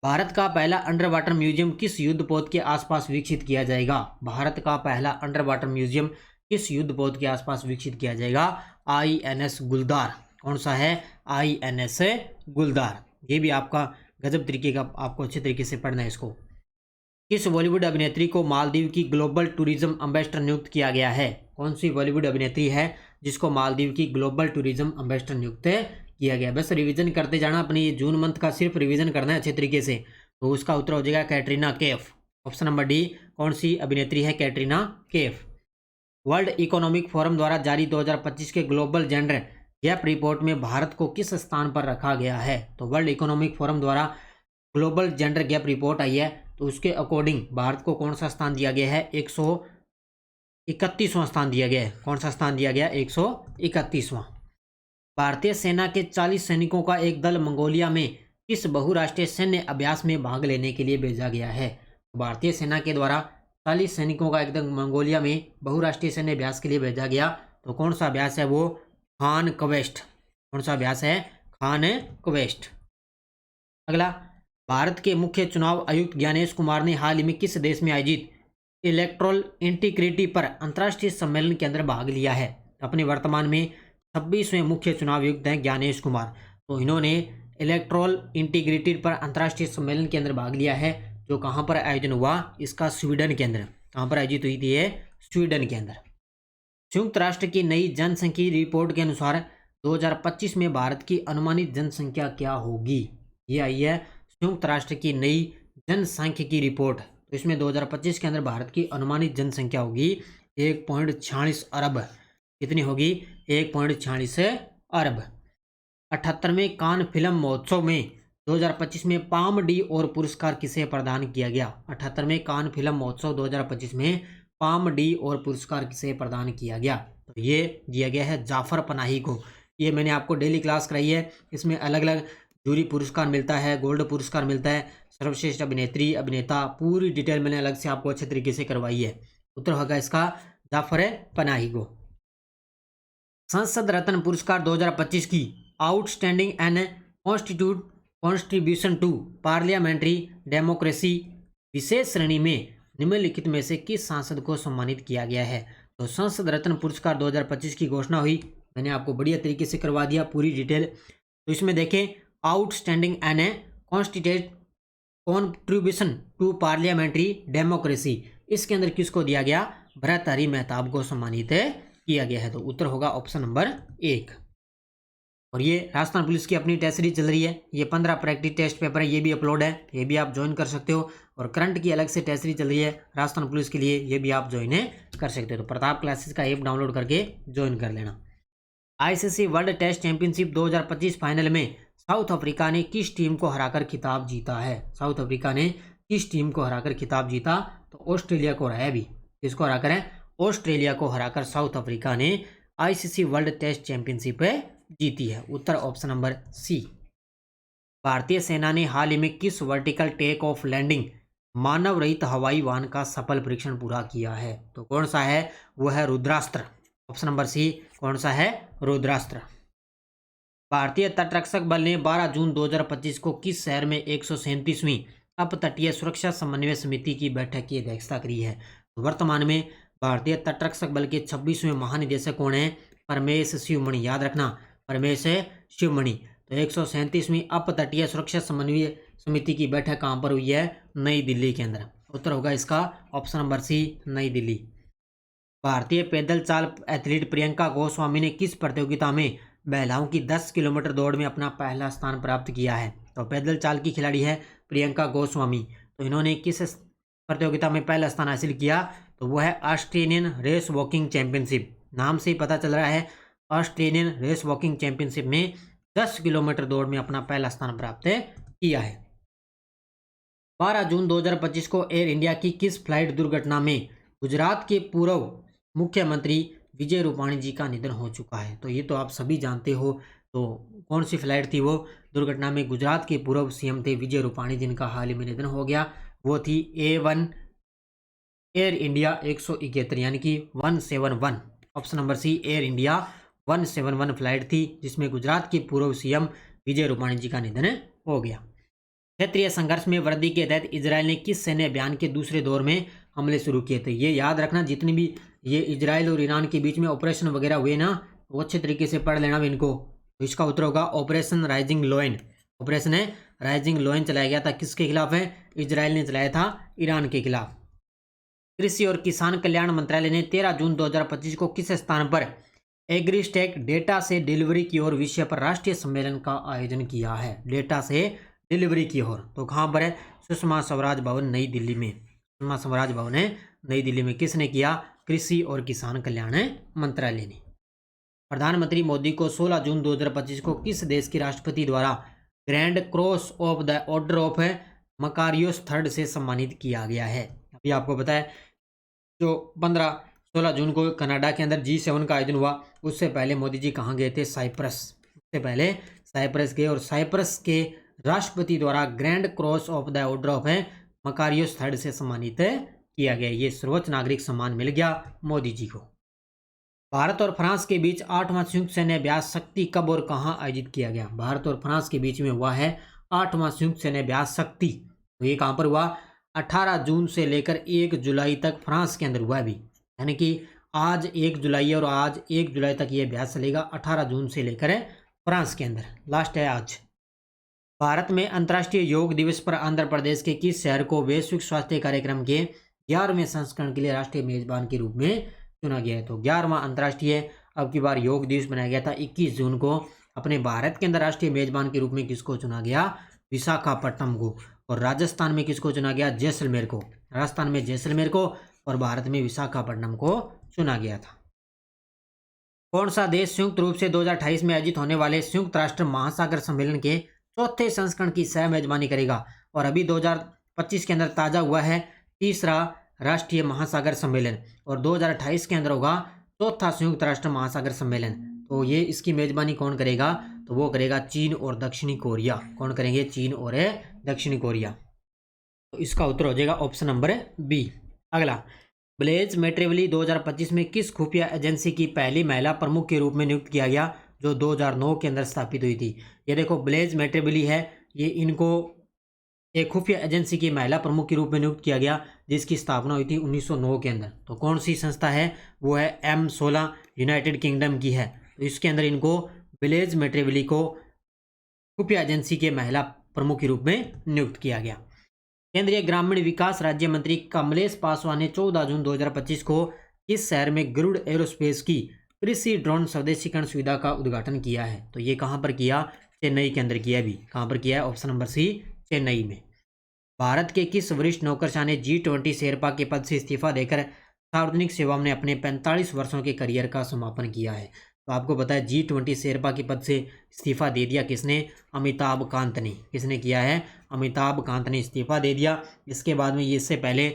भारत का पहला अंडर वाटर म्यूजियम किस युद्ध पोत के आसपास विकसित किया जाएगा? भारत का पहला अंडर वाटर म्यूजियम किस युद्ध पोत के आसपास विकसित किया जाएगा? आईएनएस गुलदार। कौन सा है? आईएनएस गुलदार। ये भी आपका गजब तरीके का, आपको अच्छे तरीके से पढ़ना है इसको। किस बॉलीवुड अभिनेत्री को मालदीव की ग्लोबल टूरिज्म एम्बेसडर नियुक्त किया गया है? कौन सी बॉलीवुड अभिनेत्री है जिसको मालदीव की ग्लोबल टूरिज्म एम्बेसडर नियुक्त किया गया? बस रिवीजन करते जाना, अपनी ये जून मंथ का सिर्फ रिवीजन करना है अच्छे तरीके से। तो उसका उत्तर हो जाएगा Katrina Kaif. Option number D. कौन सी अभिनेत्री है? Katrina Kaif. World economic forum द्वारा जारी 2025 के ग्लोबल जेंडर गैप रिपोर्ट में भारत को किस स्थान पर रखा गया है? तो वर्ल्ड इकोनॉमिक फोरम द्वारा ग्लोबल जेंडर गैप रिपोर्ट आई है, तो उसके अकॉर्डिंग भारत को कौन सा स्थान दिया गया है? 131वां स्थान दिया गया है। कौन सा स्थान दिया गया? 131वां। भारतीय सेना के 40 सैनिकों का एक दल मंगोलिया में किस बहुराष्ट्रीय सैन्य अभ्यास में भाग लेने के लिए भेजा गया है? भारतीय सेना के द्वारा 40 सैनिकों का एक दल मंगोलिया में बहुराष्ट्रीय सैन्य अभ्यास के लिए भेजा गया। तो कौन सा अभ्यास है वो? खान क्वेस्ट। कौन सा अभ्यास है? खान क्वेस्ट। अगला, भारत के मुख्य चुनाव आयुक्त ज्ञानेश कुमार ने हाल ही में किस देश में आयोजित इलेक्ट्रल इंटीग्रिटी पर अंतर्राष्ट्रीय सम्मेलन के अंदर भाग लिया है? अपने वर्तमान में 26वें मुख्य चुनाव आयुक्त हैं ज्ञानेश कुमार। तो इन्होंने इलेक्ट्रल इंटीग्रिटी पर अंतर्राष्ट्रीय सम्मेलन के अंदर भाग लिया है, जो कहाँ पर आयोजन हुआ? इसका स्वीडन के अंदर। कहाँ पर आयोजित हुई थी ये? स्वीडन के अंदर। संयुक्त राष्ट्र की नई जनसंख्या रिपोर्ट के अनुसार 2025 में भारत की अनुमानित जनसंख्या क्या होगी? ये आई है संयुक्त राष्ट्र की नई जनसांख्यिकी रिपोर्ट। तो इसमें 2025 के अंदर भारत की अनुमानित जनसंख्या होगी 1.46 अरब। कितनी होगी? 1.46 अरब। 78वें कान फिल्म महोत्सव में 2025 में पाम डी और पुरस्कार किसे प्रदान किया गया? 78वें कान फिल्म महोत्सव 2025 में पाम डी और पुरस्कार किसे प्रदान किया गया? तो ये दिया गया है जाफर पनाही को। ये मैंने आपको डेली क्लास कराई है, इसमें अलग अलग जूरी पुरस्कार मिलता है, गोल्ड पुरस्कार मिलता है, सर्वश्रेष्ठ अभिनेत्री, अभिनेता, पूरी डिटेल मैंने अलग से आपको अच्छे तरीके से करवाई है। उत्तर होगा इसका जाफर पनाही को। संसद रत्न पुरस्कार 2025 की outstanding and contribution to parliamentary democracy विशेष श्रेणी में निम्नलिखित में से किस सांसद को सम्मानित किया गया है? तो संसद रत्न पुरस्कार 2025 की घोषणा हुई, मैंने आपको बढ़िया तरीके से करवा दिया पूरी डिटेल। तो इसमें देखें, outstanding and contribution to parliamentary democracy, इसके अंदर किसको दिया गया? भर्तृहरि महताब को सम्मानित किया गया है। तो उत्तर होगा ऑप्शन नंबर 1। और ये राजस्थान पुलिस की अपनी टेस्ट सीरीज चल रही है, ये 15 प्रैक्टिस टेस्ट पेपर है, ये भी अपलोड है, ये भी आप ज्वाइन कर सकते हो। और करंट की अलग से टेस्ट सीरीज चल रही है राजस्थान पुलिस के लिए, ये भी आप ज्वाइन कर सकते हो। तो प्रताप क्लासेस का ऐप डाउनलोड करके ज्वाइन कर लेना। ICC World Test Championship 2025 final में साउथ अफ्रीका ने किस टीम को हराकर खिताब जीता है? साउथ अफ्रीका ने किस टीम को हराकर खिताब जीता? तो ऑस्ट्रेलिया को हराया। भी किसको हराकर है? ऑस्ट्रेलिया को हराकर साउथ अफ्रीका ने आईसीसी वर्ल्ड टेस्ट चैंपियनशिप जीती है। उत्तर ऑप्शन नंबर सी। भारतीय सेना ने हाल ही में किस वर्टिकल टेक ऑफ लैंडिंग मानव रहित हवाई वाहन का सफल परीक्षण पूरा किया है? तो कौन सा है? वह है रुद्रास्त्र। ऑप्शन नंबर सी। कौन सा है? रुद्रास्त्र। भारतीय तटरक्षक बल ने 12 जून 2025 को किस शहर में 137वीं अपतटीय सुरक्षा समन्वय समिति की बैठक की अध्यक्षता करी है? तो वर्तमान में भारतीय तटरक्षक बल के 26वें महानिदेशक कौन है? परमेश शिवमणि। याद रखना, परमेश शिवमणि। तो 137वीं अपतटीय सुरक्षा समन्वय समिति की बैठक कहाँ पर हुई है? नई दिल्ली के अंदर। उत्तर होगा इसका ऑप्शन नंबर सी, नई दिल्ली। भारतीय पैदल चाल एथलीट प्रियंका गोस्वामी ने किस प्रतियोगिता में महिलाओं की 10 किलोमीटर दौड़ में अपना पहला स्थान प्राप्त किया है? तो पैदल चाल की खिलाड़ी है प्रियंका गोस्वामी। तो इन्होंने किस प्रतियोगिता में पहला स्थान हासिल किया? तो वह है ऑस्ट्रेलियन रेस वॉकिंग चैंपियनशिप। नाम से ही पता चल रहा है, ऑस्ट्रेलियन रेस वॉकिंग चैंपियनशिप में 10 किलोमीटर दौड़ में अपना पहला स्थान प्राप्त किया है। 12 जून 2025 को एयर इंडिया की किस फ्लाइट दुर्घटना में गुजरात के पूर्व मुख्यमंत्री विजय रूपाणी जी का निधन हो चुका है? तो ये तो आप सभी जानते हो। तो कौन सी फ्लाइट थी वो? दुर्घटना में गुजरात के पूर्व सीएम थे विजय रूपाणी, जिनका हाल ही में निधन हो गया। वो थी A1 एयर इंडिया 171 यानी कि 171। Option number C Air India 171 flight थी, जिसमें गुजरात के पूर्व सीएम विजय रूपाणी जी का निधन हो गया। क्षेत्रीय संघर्ष में वृद्धि के तहत इजरायल ने किस सैन्य अभियान के दूसरे दौर में हमले शुरू किए थे? ये याद रखना, जितनी भी ये इजरायल और ईरान के बीच में ऑपरेशन वगैरह हुए ना, वो अच्छे तरीके से पढ़ लेना इनको। तो इसका उत्तर होगा ऑपरेशन राइजिंग लोइन। ऑपरेशन है राइजिंग लोइन चलाया गया था, किसके खिलाफ है? इजरायल ने चलाया था ईरान के खिलाफ। कृषि और किसान कल्याण मंत्रालय ने 13 जून 2025 को किस स्थान पर एग्रीस्टेक डेटा से डिलीवरी की ओर विषय पर राष्ट्रीय सम्मेलन का आयोजन किया है? डेटा से डिलीवरी की ओर, तो कहाँ पर है? सुषमा स्वराज भवन नई दिल्ली में। सुषमा स्वराज भवन है नई दिल्ली में। किसने किया? कृषि और किसान कल्याण मंत्रालय ने। प्रधानमंत्री मोदी को 16 जून 2025 को किस देश के राष्ट्रपति द्वारा grand cross of the order of Makarios third से सम्मानित किया गया है? अभी आपको पता है जो 16 जून को कनाडा के अंदर G7 का आयोजन हुआ, उससे पहले मोदी जी कहाँ गए थे? साइप्रस। उससे पहले साइप्रस गए और साइप्रस के राष्ट्रपति द्वारा grand cross of the order of Makarios third से सम्मानित किया गया। ये सर्वोच्च नागरिक सम्मान मिल गया मोदी जी को। भारत और फ्रांस के बीच 8वां संयुक्त सैन्य अभ्यास शक्ति कब और कहाँ आयोजित किया गया? भारत और फ्रांस के बीच में हुआ है 8वां संयुक्त सैन्य अभ्यास शक्ति। तो ये कहाँ पर हुआ? 18 जून से लेकर 1 जुलाई तक फ्रांस के अंदर हुआ भी, यानी कि आज 1 जुलाई और आज 1 जुलाई तक ये अभ्यास चलेगा। 18 जून से लेकर फ्रांस के अंदर, लास्ट है आज। भारत में अंतर्राष्ट्रीय योग दिवस पर आंध्र प्रदेश के किस शहर को वैश्विक स्वास्थ्य कार्यक्रम के 11वें संस्करण के लिए राष्ट्रीय मेजबान के रूप में चुना गया है? तो 11वां अंतर्राष्ट्रीय अब की बार योग दिवस बनाया गया था 21 जून को। अपने भारत के अंदर राष्ट्रीय मेजबान के रूप में किसको चुना गया? विशाखापट्टनम को। और राजस्थान में किसको चुना गया? जैसलमेर को। राजस्थान में जैसलमेर को और भारत में विशाखापट्टनम को चुना गया था। कौन सा देश संयुक्त रूप से 2028 में आयोजित होने वाले संयुक्त राष्ट्र महासागर सम्मेलन के चौथे संस्करण की सह मेजबानी करेगा? और अभी 2025 के अंदर ताजा हुआ है 3रा राष्ट्रीय महासागर सम्मेलन, और 2028 के अंदर होगा चौथा संयुक्त राष्ट्र महासागर सम्मेलन। तो ये इसकी मेजबानी कौन करेगा? तो वो करेगा चीन और दक्षिणी कोरिया। कौन करेंगे? चीन और दक्षिणी कोरिया। तो इसका उत्तर हो जाएगा ऑप्शन नंबर बी। अगला, ब्लेज मैट्रिमोनी 2025 में किस खुफिया एजेंसी की पहली महिला प्रमुख के रूप में नियुक्त किया गया, जो 2009 के अंदर स्थापित हुई थी? ये देखो ब्लेज मैट्रिमोनी है, ये इनको एक खुफिया एजेंसी की महिला प्रमुख के रूप में नियुक्त किया गया, जिसकी स्थापना हुई थी 1909 के अंदर। तो कौन सी संस्था है? वो है M16, यूनाइटेड किंगडम की है। तो इसके अंदर इनको ब्लेज मैट्रिमोनी को खुफिया एजेंसी के महिला प्रमुख के रूप में नियुक्त किया गया। केंद्रीय ग्रामीण विकास राज्य मंत्री कमलेश पासवान ने 14 जून 2025 को किस शहर में गरुड़ एरोस्पेस की कृषि ड्रोन स्वदेशीकरण सुविधा का उद्घाटन किया है? तो ये कहाँ पर किया? चेन्नई के अंदर किया। भी कहाँ पर किया है? ऑप्शन नंबर सी, चेन्नई में। भारत के किस वरिष्ठ नौकरशाह ने G20 शेरपा के पद से इस्तीफा देकर सार्वजनिक सेवा में अपने 45 वर्षों के करियर का समापन किया है? तो आपको पता है G20 शेरपा के पद से इस्तीफा दे दिया किसने? अमिताभ कांत ने। किसने किया है? अमिताभ कांत ने इस्तीफा दे दिया। इसके बाद में ये इससे पहले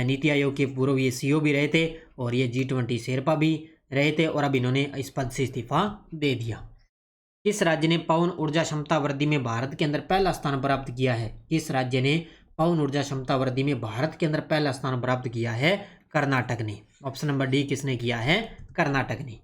नीति आयोग के पूर्व ये CEO भी रहे थे और ये G20 शेरपा भी रहे थे, और अब इन्होंने इस पद से इस्तीफा दे दिया। किस राज्य ने पवन ऊर्जा क्षमता वृद्धि में भारत के अंदर पहला स्थान प्राप्त किया है? किस राज्य ने पवन ऊर्जा क्षमता वृद्धि में भारत के अंदर पहला स्थान प्राप्त किया है? कर्नाटक ने। ऑप्शन नंबर डी किसने किया है? कर्नाटक ने।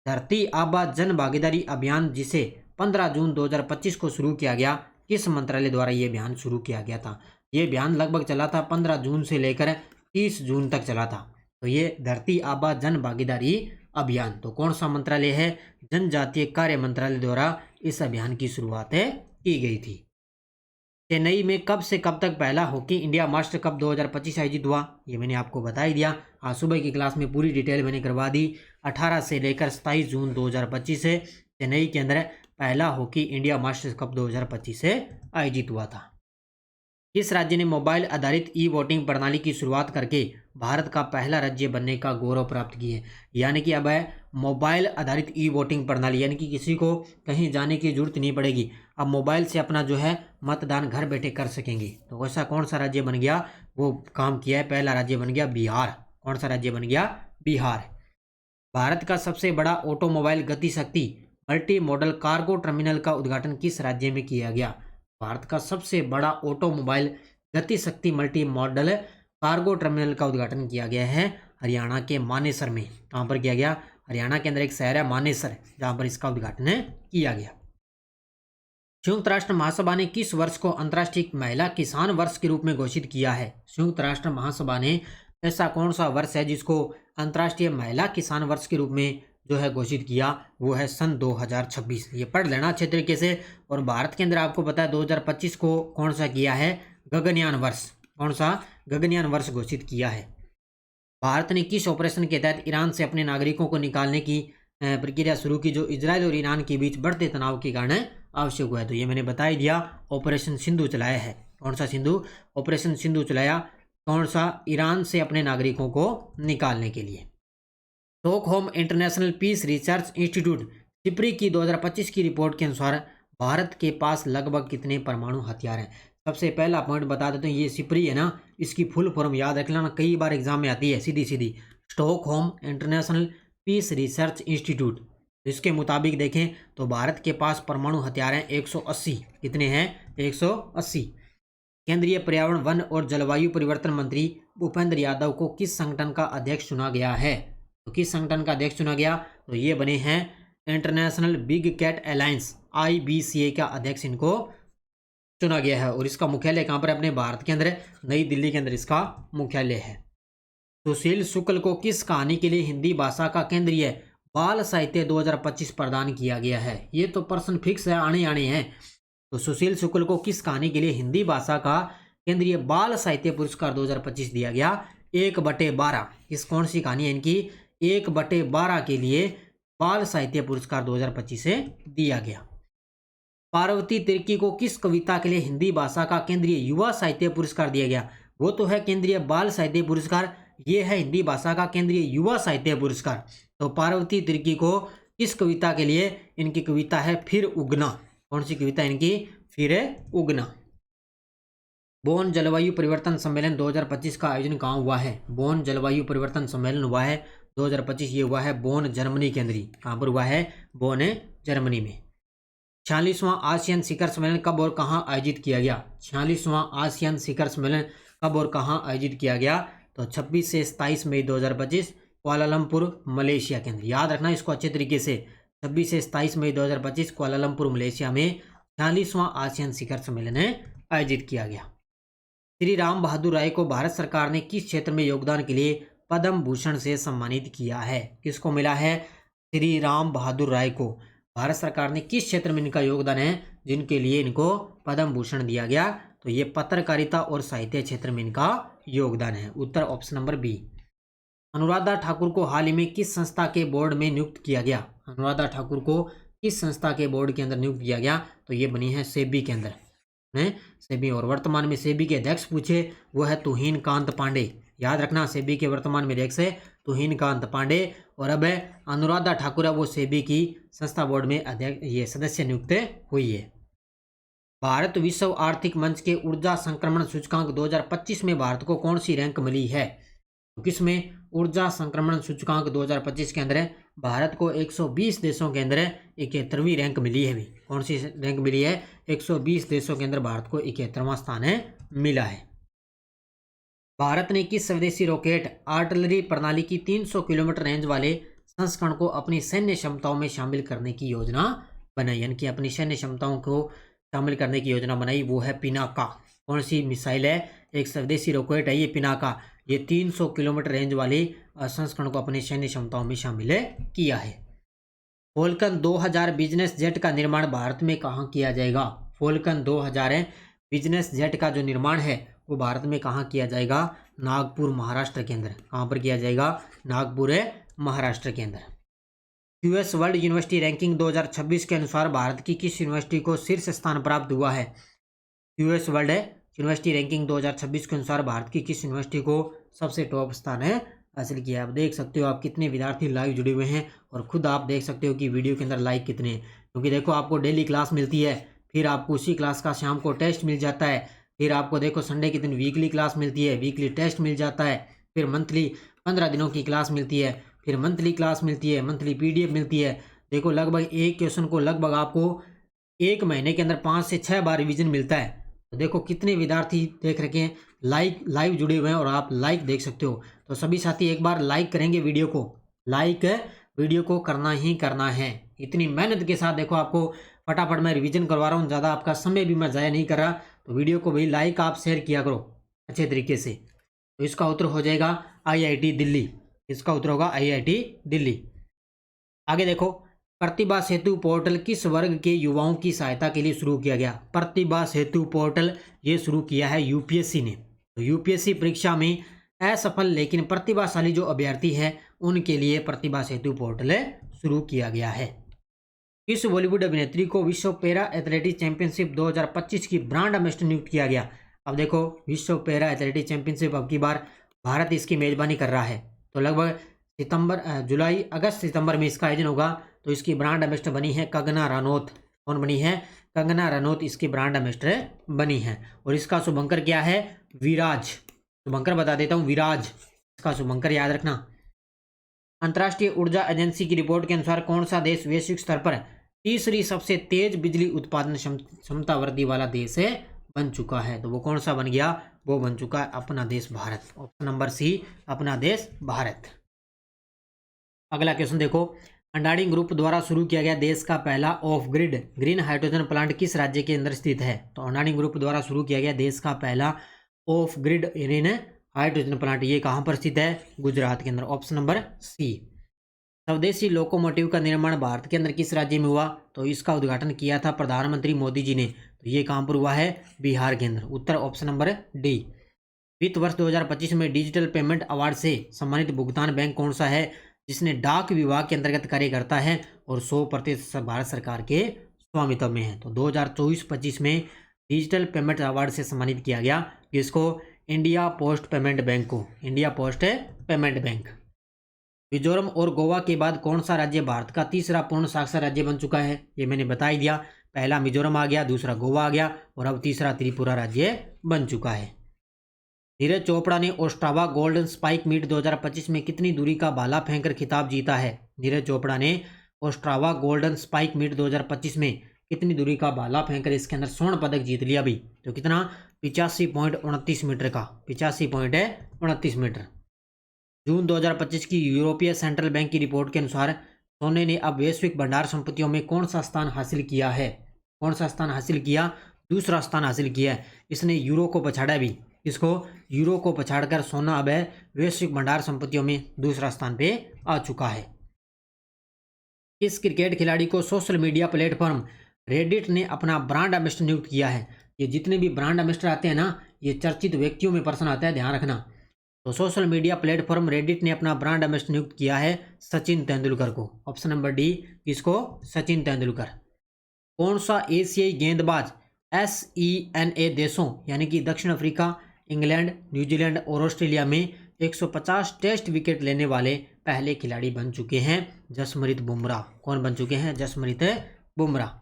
धरती आबा जन भागीदारी अभियान, जिसे 15 जून 2025 को शुरू किया गया, किस मंत्रालय द्वारा ये अभियान शुरू किया गया था? ये अभियान लगभग चला था 15 जून से लेकर 30 जून तक चला था। तो ये धरती आबा जन भागीदारी अभियान, तो कौन सा मंत्रालय है? जनजातीय कार्य मंत्रालय द्वारा इस अभियान की शुरुआत की गई थी। चेन्नई में कब से कब तक पहला हॉकी इंडिया मास्टर कप 2025 आयोजित हुआ? ये मैंने आपको बता ही दिया। आज सुबह की क्लास में पूरी डिटेल मैंने करवा दी। 18 से लेकर 27 जून 2025 से चेन्नई के अंदर पहला हॉकी इंडिया मास्टर्स कप 2025 से आयोजित हुआ था। किस राज्य ने मोबाइल आधारित ई वोटिंग प्रणाली की शुरुआत करके भारत का पहला राज्य बनने का गौरव प्राप्त किए हैं? यानी कि अब है मोबाइल आधारित ई वोटिंग प्रणाली, यानी कि किसी को कहीं जाने की जरूरत नहीं पड़ेगी। अब मोबाइल से अपना जो है मतदान घर बैठे कर सकेंगे। तो ऐसा कौन सा राज्य बन गया? वो काम किया है, पहला राज्य बन गया बिहार। कौन सा राज्य बन गया? बिहार। भारत का सबसे बड़ा ऑटोमोबाइल गति शक्ति मल्टी मॉडल कार्गो टर्मिनल का उद्घाटन किस राज्य में किया गया? भारत का सबसे बड़ा ऑटोमोबाइल गति शक्ति मल्टी मॉडल कार्गो टर्मिनल का उद्घाटन किया गया है हरियाणा के मानेसर में। कहाँ पर किया गया? हरियाणा के अंदर एक शहर है मानेसर, जहाँ पर इसका उद्घाटन किया गया। संयुक्त राष्ट्र महासभा ने किस वर्ष को अंतर्राष्ट्रीय महिला किसान वर्ष के रूप में घोषित किया है? संयुक्त राष्ट्र महासभा ने ऐसा कौन सा वर्ष है जिसको अंतर्राष्ट्रीय महिला किसान वर्ष के रूप में जो है घोषित किया? वो है सन 2026। ये पढ़ लेना अच्छे तरीके से। और भारत के अंदर आपको पता है 2025 को कौन सा किया है? गगनयान वर्ष। कौन सा? गगनयान वर्ष घोषित किया है। भारत ने किस ऑपरेशन के तहत ईरान से अपने नागरिकों को निकालने की प्रक्रिया शुरू की, जो इजराइल और ईरान के बीच बढ़ते तनाव के कारण आवश्यक हुआ है? तो ये मैंने बता ही दिया, ऑपरेशन सिंधु चलाया है। कौन सा सिंधु? ऑपरेशन सिंधु चलाया। कौन सा? ईरान से अपने नागरिकों को निकालने के लिए। Stockholm international Peace Research Institute SIPRI की 2025 की रिपोर्ट के अनुसार भारत के पास लगभग कितने परमाणु हथियार हैं? सबसे पहला पॉइंट बता देते हैं, ये सिप्री है ना, इसकी फुल फॉर्म याद रख लेना, कई बार एग्जाम में आती है सीधी सीधी। Stockholm international Peace Research institute. इसके मुताबिक देखें तो भारत के पास परमाणु हथियार हैं 180। कितने हैं? 180। केंद्रीय पर्यावरण वन और जलवायु परिवर्तन मंत्री भूपेंद्र यादव को किस संगठन का अध्यक्ष चुना गया है? तो किस संगठन का अध्यक्ष चुना गया? तो ये बने हैं International Big Cat Alliance, IBCA का अध्यक्ष इनको चुना गया है। और इसका मुख्यालय कहाँ पर? अपने भारत के अंदर नई दिल्ली के अंदर इसका मुख्यालय है। सुशील शुक्ल को किस कहानी के लिए हिंदी भाषा का केंद्रीय बाल साहित्य 2025 प्रदान किया गया है? ये तो प्रश्न फिक्स है, आने हैं। तो सुशील शुक्ल को किस कहानी के लिए हिंदी भाषा का केंद्रीय बाल साहित्य पुरस्कार 2025 दिया गया? 1/12। इस कौन सी कहानी है इनकी? 1/12 के लिए बाल साहित्य पुरस्कार 2025 से दिया गया। पार्वती तिर्की को किस कविता के लिए हिंदी भाषा का केंद्रीय युवा साहित्य पुरस्कार दिया गया? वो तो है केंद्रीय बाल साहित्य पुरस्कार, ये है हिंदी भाषा का केंद्रीय युवा साहित्य पुरस्कार। तो पार्वती तिर्की को किस कविता के लिए? इनकी कविता है फिर उगना। कौन सी कविता इनकी? फिर उगना। बोन जलवायु परिवर्तन सम्मेलन 2025 का आयोजन कहाँ हुआ है? बोन जलवायु परिवर्तन सम्मेलन हुआ है 2025, ये हुआ है बोन जर्मनी के अंदर ही। कहाँ पर हुआ है? बोन जर्मनी में। 46वां आसियान शिखर सम्मेलन कब और कहाँ आयोजित किया गया? 46वां आसियान शिखर सम्मेलन कब और कहाँ आयोजित किया गया? तो 26 से 27 मई 2025 कुआलालंपुर मलेशिया के अंदर। याद रखना इसको अच्छे तरीके से। 26 से 27 मई 2025 कुआलालंपुर मलेशिया में 46वां आसियान शिखर सम्मेलन आयोजित किया गया। श्री राम बहादुर राय को भारत सरकार ने किस क्षेत्र में योगदान के लिए पद्म भूषण से सम्मानित किया है? किसको मिला है? श्री राम बहादुर राय को भारत सरकार ने किस क्षेत्र में इनका योगदान है जिनके लिए इनको पद्म भूषण दिया गया? तो ये पत्रकारिता और साहित्य क्षेत्र में इनका योगदान है। उत्तर option number B. Anuradha Thakur को हाल ही में किस संस्था के बोर्ड में नियुक्त किया गया? अनुराधा ठाकुर को किस संस्था के बोर्ड के अंदर नियुक्त किया गया? तो ये बनी है सेबी के अंदर, सेबी। और वर्तमान में सेबी के अध्यक्ष पूछे वो है तुहिन कांत पांडे। याद रखना, सेबी के वर्तमान में अध्यक्ष है तुहिन कांत पांडे। और अब अनुराधा ठाकुर है वो सेबी की संस्था बोर्ड में अध्यक्ष, ये सदस्य नियुक्त हुई है। भारत विश्व आर्थिक मंच के ऊर्जा संक्रमण सूचकांक 2025 में भारत को कौन सी रैंक मिली है? तो किसमें? ऊर्जा संक्रमण सूचकांक 2025 के अंदर भारत को 120 देशों के अंदर 71वीं रैंक मिली है। कौन सी रैंक मिली है? 120 देशों के अंदर भारत को 71वां स्थान मिला है। भारत ने किस स्वदेशी रॉकेट आर्टिलरी प्रणाली की 300 किलोमीटर रेंज वाले संस्करण को अपनी सैन्य क्षमताओं में शामिल करने की योजना बनाई? यानी कि अपनी सैन्य क्षमताओं को शामिल करने की योजना बनाई, वो है पिनाका। कौन सी मिसाइल है? एक स्वदेशी रॉकेट है ये पिनाका। ये 300 किलोमीटर रेंज वाले संस्करण को अपनी सैन्य क्षमताओं में शामिल किया है। फॉल्कन 2000 बिजनेस जेट का निर्माण भारत में कहाँ किया जाएगा? फॉल्कन 2000 बिजनेस जेट का जो निर्माण है वो भारत में कहाँ किया जाएगा? नागपुर महाराष्ट्र के अंदर। कहाँ पर किया जाएगा? नागपुर महाराष्ट्र के अंदर। यूएस वर्ल्ड यूनिवर्सिटी रैंकिंग 2026 के अनुसार भारत की किस यूनिवर्सिटी को शीर्ष स्थान प्राप्त हुआ है? यूएस वर्ल्ड यूनिवर्सिटी रैंकिंग 2026 के अनुसार भारत की किस यूनिवर्सिटी को सबसे टॉप स्थान हासिल किया? आप देख सकते हो आप कितने विद्यार्थी लाइव जुड़े हुए हैं और खुद आप देख सकते हो कि वीडियो के अंदर लाइक कितने हैं। क्योंकि देखो आपको डेली क्लास मिलती है, फिर आपको उसी क्लास का शाम को टेस्ट मिल जाता है, फिर आपको देखो संडे के दिन वीकली क्लास मिलती है, वीकली टेस्ट मिल जाता है, फिर मंथली 15 दिनों की क्लास मिलती है, फिर मंथली क्लास मिलती है, मंथली PDF मिलती है। देखो लगभग एक क्वेश्चन को लगभग आपको एक महीने के अंदर 5 से 6 बार रिवीजन मिलता है। तो देखो कितने विद्यार्थी देख रखे हैं, लाइव जुड़े हुए हैं और आप लाइक देख सकते हो। तो सभी साथी एक बार लाइक करेंगे वीडियो को, लाइक वीडियो को करना ही करना है। इतनी मेहनत के साथ देखो आपको फटाफट मैं रिवीजन करवा रहा हूँ, ज़्यादा आपका समय भी मैं ज़ाया नहीं कर रहा। तो वीडियो को भाई लाइक आप शेयर किया करो अच्छे तरीके से। तो इसका उत्तर हो जाएगा IIT दिल्ली, इसका उत्तर होगा IIT दिल्ली। आगे देखो, प्रतिभा सेतु पोर्टल किस वर्ग के युवाओं की सहायता के लिए शुरू किया गया? प्रतिभा सेतु पोर्टल ये शुरू किया है यूपीएससी ने। तो यूपीएससी परीक्षा में असफल लेकिन प्रतिभाशाली जो अभ्यर्थी है उनके लिए प्रतिभा सेतु पोर्टल शुरू किया गया है। किस बॉलीवुड अभिनेत्री को विश्व पैरा एथलेटिक्स चैंपियनशिप 2025 की ब्रांड एम्बेसडर नियुक्त किया गया? अब देखो विश्व पैरा एथलेटिक्स चैंपियनशिप अब की बार भारत इसकी मेजबानी कर रहा है। तो लगभग जुलाई अगस्त सितंबर में इसका आयोजन होगा। तो इसकी ब्रांड एम्बेसडर बनी है कंगना रनौत। कौन बनी है? कंगना रनौत इसकी ब्रांड एम्बेसडर बनी है। और इसका शुभंकर क्या है? विराज। शुभंकर बता देता हूँ, विराज इसका शुभंकर याद रखना। अंतर्राष्ट्रीय ऊर्जा एजेंसी की रिपोर्ट के अनुसार कौन सा देश वैश्विक स्तर पर तीसरी सबसे तेज बिजली उत्पादन क्षमता वृद्धि वाला देश है बन चुका है? तो वो कौन सा बन गया? वो बन चुका है अपना देश भारत। ऑप्शन नंबर सी, अपना देश भारत। अगला क्वेश्चन देखो, अंडानी ग्रुप द्वारा शुरू किया गया देश का पहला off grid green hydrogen plant किस राज्य के अंदर स्थित है? तो अंडानी ग्रुप द्वारा शुरू किया गया देश का पहला off grid green hydrogen plant ये कहाँ पर स्थित है? गुजरात के अंदर। Option number C. स्वदेशी लोकोमोटिव का निर्माण भारत के अंदर किस राज्य में हुआ? तो इसका उद्घाटन किया था प्रधानमंत्री मोदी जी ने। तो ये कहाँ पर हुआ है? बिहार के अंदर। उत्तर ऑप्शन नंबर डी। वित्त वर्ष 2025 में डिजिटल पेमेंट अवार्ड से सम्मानित भुगतान बैंक कौन सा है जिसने डाक विभाग के अंतर्गत कार्य करता है और 100% भारत सरकार के स्वामित्व में है? तो 2024-25 में डिजिटल पेमेंट अवार्ड से सम्मानित किया गया जिसको? इंडिया पोस्ट पेमेंट बैंक को, India post payment bank. Mizoram और गोवा के बाद कौन सा राज्य भारत का तीसरा पूर्ण साक्षर राज्य बन चुका है? ये मैंने बता ही दिया। पहला मिजोरम आ गया, दूसरा गोवा आ गया और अब तीसरा त्रिपुरा राज्य बन चुका है। नीरज चोपड़ा ने ओस्ट्रावा गोल्डन स्पाइक मीट 2025 में कितनी दूरी का भाला फेंककर खिताब जीता है? नीरज चोपड़ा ने ओस्ट्रावा गोल्डन स्पाइक मीट 2025 में कितनी दूरी का भाला फेंककर इसके अंदर स्वर्ण पदक जीत लिया अभी? तो कितना? 85.29 मीटर का, 85.29 मीटर। जून 2025 की यूरोपीय सेंट्रल बैंक की रिपोर्ट के अनुसार सोने ने अब वैश्विक भंडार संपत्तियों में कौन सा स्थान हासिल किया है? कौन सा स्थान हासिल किया? दूसरा स्थान हासिल किया है। इसने यूरो को पछाड़ा भी, इसको यूरो को पछाड़कर सोना अब वैश्विक भंडार संपत्तियों में दूसरा स्थान पे आ चुका है। इस क्रिकेट खिलाड़ी को सोशल मीडिया प्लेटफॉर्म रेडिट ने अपना ब्रांड एम्बेसडर नियुक्त किया है। ये जितने भी ब्रांड एम्बेसडर आते हैं ना, ये चर्चित व्यक्तियों में पर्सन आता है, ध्यान रखना। तो सोशल मीडिया प्लेटफॉर्म रेडिट ने अपना ब्रांड एम्बेसडर नियुक्त किया है सचिन तेंदुलकर को। ऑप्शन नंबर डी, किसको? सचिन तेंदुलकर। कौन सा एशियाई गेंदबाज SENA देशों यानी कि दक्षिण अफ्रीका, इंग्लैंड, न्यूजीलैंड और ऑस्ट्रेलिया में 150 टेस्ट विकेट लेने वाले पहले खिलाड़ी बन चुके हैं? जसप्रीत बुमराह। कौन बन चुके हैं? जसप्रीत बुमराह।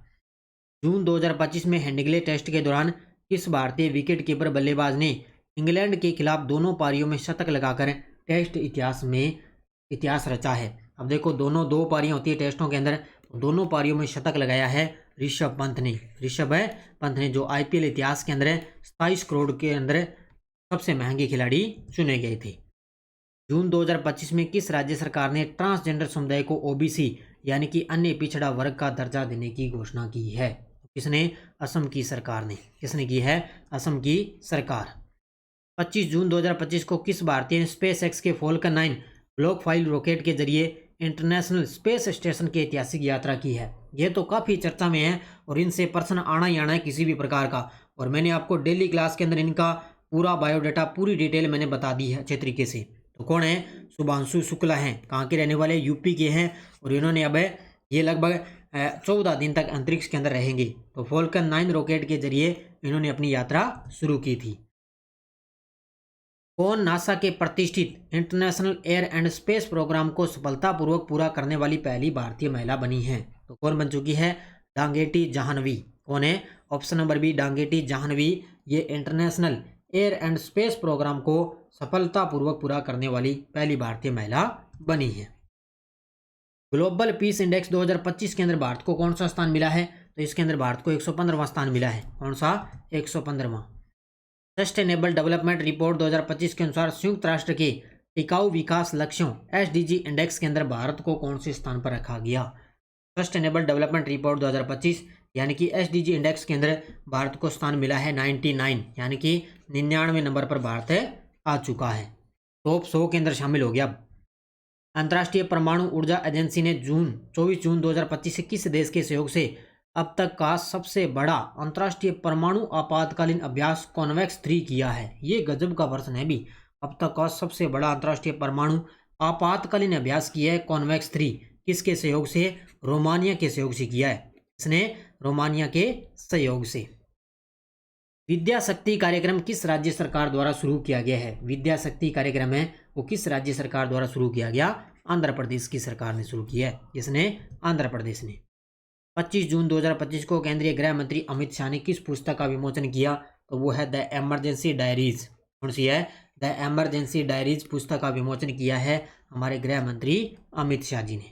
जून 2025 में हेडिंग्ले टेस्ट के दौरान किस भारतीय विकेट कीपर बल्लेबाज ने इंग्लैंड के खिलाफ दोनों पारियों में शतक लगाकर टेस्ट इतिहास में इतिहास रचा है? अब देखो दोनों दो पारियां होती है टेस्टों के अंदर, दोनों पारियों में शतक लगाया है ऋषभ पंत ने। ऋषभ पंत ने जो IPL इतिहास के अंदर 27 करोड़ के अंदर सबसे महंगे खिलाड़ी चुने गए थे। जून 2025 में किस राज्य सरकार ने ट्रांसजेंडर समुदाय को OBC यानी कि अन्य पिछड़ा वर्ग का दर्जा देने की घोषणा की है? किसने? असम की सरकार ने। किसने की है? असम की सरकार। 25 जून 2025 को किस भारतीय ने SpaceX के फॉल्कन 9 ब्लॉक फाइल रॉकेट के जरिए इंटरनेशनल स्पेस स्टेशन की ऐतिहासिक यात्रा की है? ये तो काफ़ी चर्चा में है और इनसे प्रश्न आना ही आना है किसी भी प्रकार का। और मैंने आपको डेली क्लास के अंदर इनका पूरा बायोडाटा पूरी डिटेल मैंने बता दी है अच्छे तरीके से। तो कौन है? शुभांशु शुक्ला हैं। कहाँ के रहने वाले? UP के हैं। और इन्होंने अब ये लगभग 14 दिन तक अंतरिक्ष के अंदर रहेंगे। तो फॉल्कन 9 रॉकेट के जरिए इन्होंने अपनी यात्रा शुरू की थी। कौन नासा के प्रतिष्ठित International air and space programme को सफलतापूर्वक पूरा करने वाली पहली भारतीय महिला बनी है? तो कौन बन चुकी है? डांगेटी जाह्नवी। कौन है? Option number B, Dangeti Jahnavi. ये international air and space programme को सफलतापूर्वक पूरा करने वाली पहली भारतीय महिला बनी है। ग्लोबल पीस इंडेक्स 2025 के अंदर भारत को कौन सा स्थान मिला है? तो इसके अंदर भारत को 115वां स्थान मिला है। कौन सा? 115वां। सस्टेनेबल डेवलपमेंट रिपोर्ट 2025 के अनुसार संयुक्त राष्ट्र के टिकाऊ विकास लक्ष्यों SDG इंडेक्स के अंदर भारत को कौन से स्थान पर रखा गया? सस्टेनेबल डेवलपमेंट रिपोर्ट 2025 यानी कि SDG इंडेक्स के अंदर भारत को स्थान मिला है 99, यानी कि 99वें नंबर पर भारत आ चुका है। टॉप 100 के अंदर शामिल हो गया। अंतर्राष्ट्रीय परमाणु ऊर्जा एजेंसी ने 24 जून 2025 से किस देश के सहयोग से अब तक का सबसे बड़ा अंतर्राष्ट्रीय परमाणु आपातकालीन अभ्यास कॉन्वेक्स 3 किया है? ये गजब का प्रश्न है भी। अब तक का सबसे बड़ा अंतर्राष्ट्रीय परमाणु आपातकालीन अभ्यास किया है कॉन्वेक्स 3। किसके सहयोग से? रोमानिया के सहयोग से किया है। इसने रोमानिया के सहयोग से। विद्या शक्ति कार्यक्रम किस राज्य सरकार द्वारा शुरू किया गया है? विद्या शक्ति कार्यक्रम है वो किस राज्य सरकार द्वारा शुरू किया गया? आंध्र प्रदेश की सरकार ने शुरू किया है। इसने आंध्र प्रदेश ने। 25 जून 2025 को केंद्रीय गृह मंत्री अमित शाह ने किस पुस्तक का विमोचन किया? तो वो है द इमरजेंसी डायरीज। कौन सी है? द इमरजेंसी डायरीज पुस्तक का विमोचन किया है हमारे गृह मंत्री अमित शाह जी ने।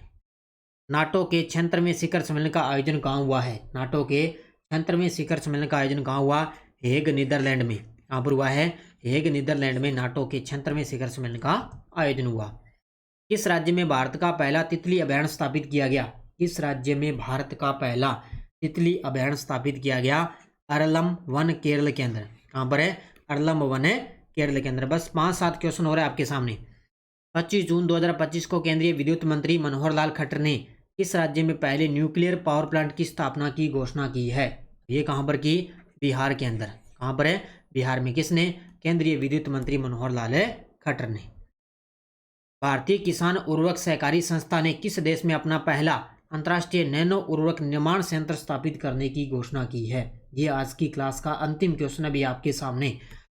नाटो के 76वें शिखर सम्मेलन का आयोजन कहाँ हुआ है? नाटो के 76वें शिखर सम्मेलन का आयोजन कहाँ हुआ? हेग, नीदरलैंड में। कहाँ पर हुआ है? हेग, नीदरलैंड में नाटो के 76वें शिखर सम्मेलन का आयोजन हुआ। किस राज्य में भारत का पहला तितली अभयारण्य स्थापित किया गया? किस राज्य में भारत का पहला तितली अभयारण्य स्थापित किया गया? अरलम वन, केरल के अंदर। कहाँ पर है? अरलम वन है केरल के अंदर। बस 5-7 क्वेश्चन हो रहे हैं आपके सामने। 25 जून 2025 को केंद्रीय विद्युत मंत्री मनोहर लाल खट्टर ने किस राज्य में पहले न्यूक्लियर पावर प्लांट की स्थापना की घोषणा की है? ये कहाँ पर की? बिहार के अंदर। कहाँ पर है? बिहार में। किसने? केंद्रीय विद्युत मंत्री मनोहर लाल खट्टर ने। भारतीय किसान उर्वरक सहकारी संस्था ने किस देश में अपना पहला अंतर्राष्ट्रीय नैनो उर्वरक निर्माण संयंत्र स्थापित करने की घोषणा की है? ये आज की क्लास का अंतिम क्वेश्चन अभी आपके सामने।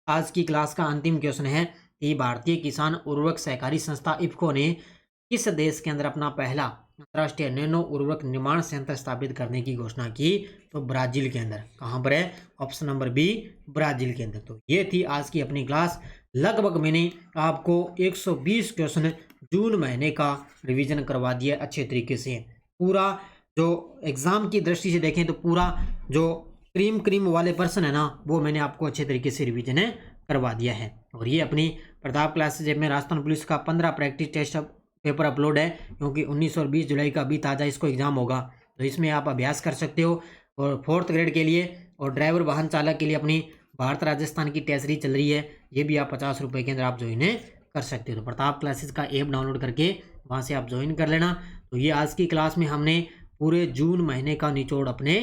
आज की क्लास का अंतिम क्वेश्चन है कि भारतीय किसान उर्वरक सहकारी संस्था इफ्को ने किस देश के अंदर अपना पहला अंतर्राष्ट्रीय नैनो उर्वरक निर्माण संयंत्र स्थापित करने की घोषणा की? तो ब्राजील के अंदर। कहाँ पर है? ऑप्शन नंबर बी, ब्राजील के अंदर। तो ये थी आज की अपनी क्लास। लगभग मैंने आपको 120 क्वेश्चन जून महीने का रिवीजन करवा दिया अच्छे तरीके से। पूरा जो एग्जाम की दृष्टि से देखें तो पूरा जो क्रीम वाले पर्सन है ना, वो मैंने आपको अच्छे तरीके से रिवीजन करवा दिया है। और ये अपनी प्रताप क्लासेज ऐप में राजस्थान पुलिस का 15 प्रैक्टिस टेस्ट पेपर अपलोड है, क्योंकि 19 और 20 जुलाई का अभी ताज़ा इसको एग्जाम होगा, तो इसमें आप अभ्यास कर सकते हो। और 4th ग्रेड के लिए और ड्राइवर वाहन चालक के लिए अपनी भारत राजस्थान की टेस्ट सीरीज चल रही है, ये भी आप 50 रुपये के अंदर आप ज्वाइन कर सकते हो। तो प्रताप क्लासेस का ऐप डाउनलोड करके वहाँ से आप ज्वाइन कर लेना। तो ये आज की क्लास में हमने पूरे जून महीने का निचोड़ अपने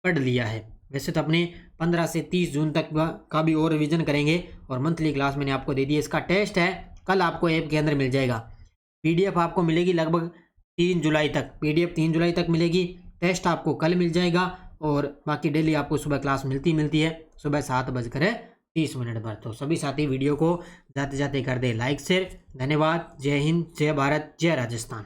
पढ़ लिया है। वैसे तो अपने 15 से 30 जून तक का भी और रिवीजन करेंगे। और मंथली क्लास मैंने आपको दे दी है, इसका टेस्ट है कल आपको ऐप के अंदर मिल जाएगा। PDF आपको मिलेगी लगभग 3 जुलाई तक। PDF 3 जुलाई तक मिलेगी। टेस्ट आपको कल मिल जाएगा। और बाकी डेली आपको सुबह क्लास मिलती है सुबह 7:30 पर। तो सभी साथी वीडियो को जाते जाते कर दे लाइक शेयर। धन्यवाद। जय हिंद, जय भारत, जय राजस्थान।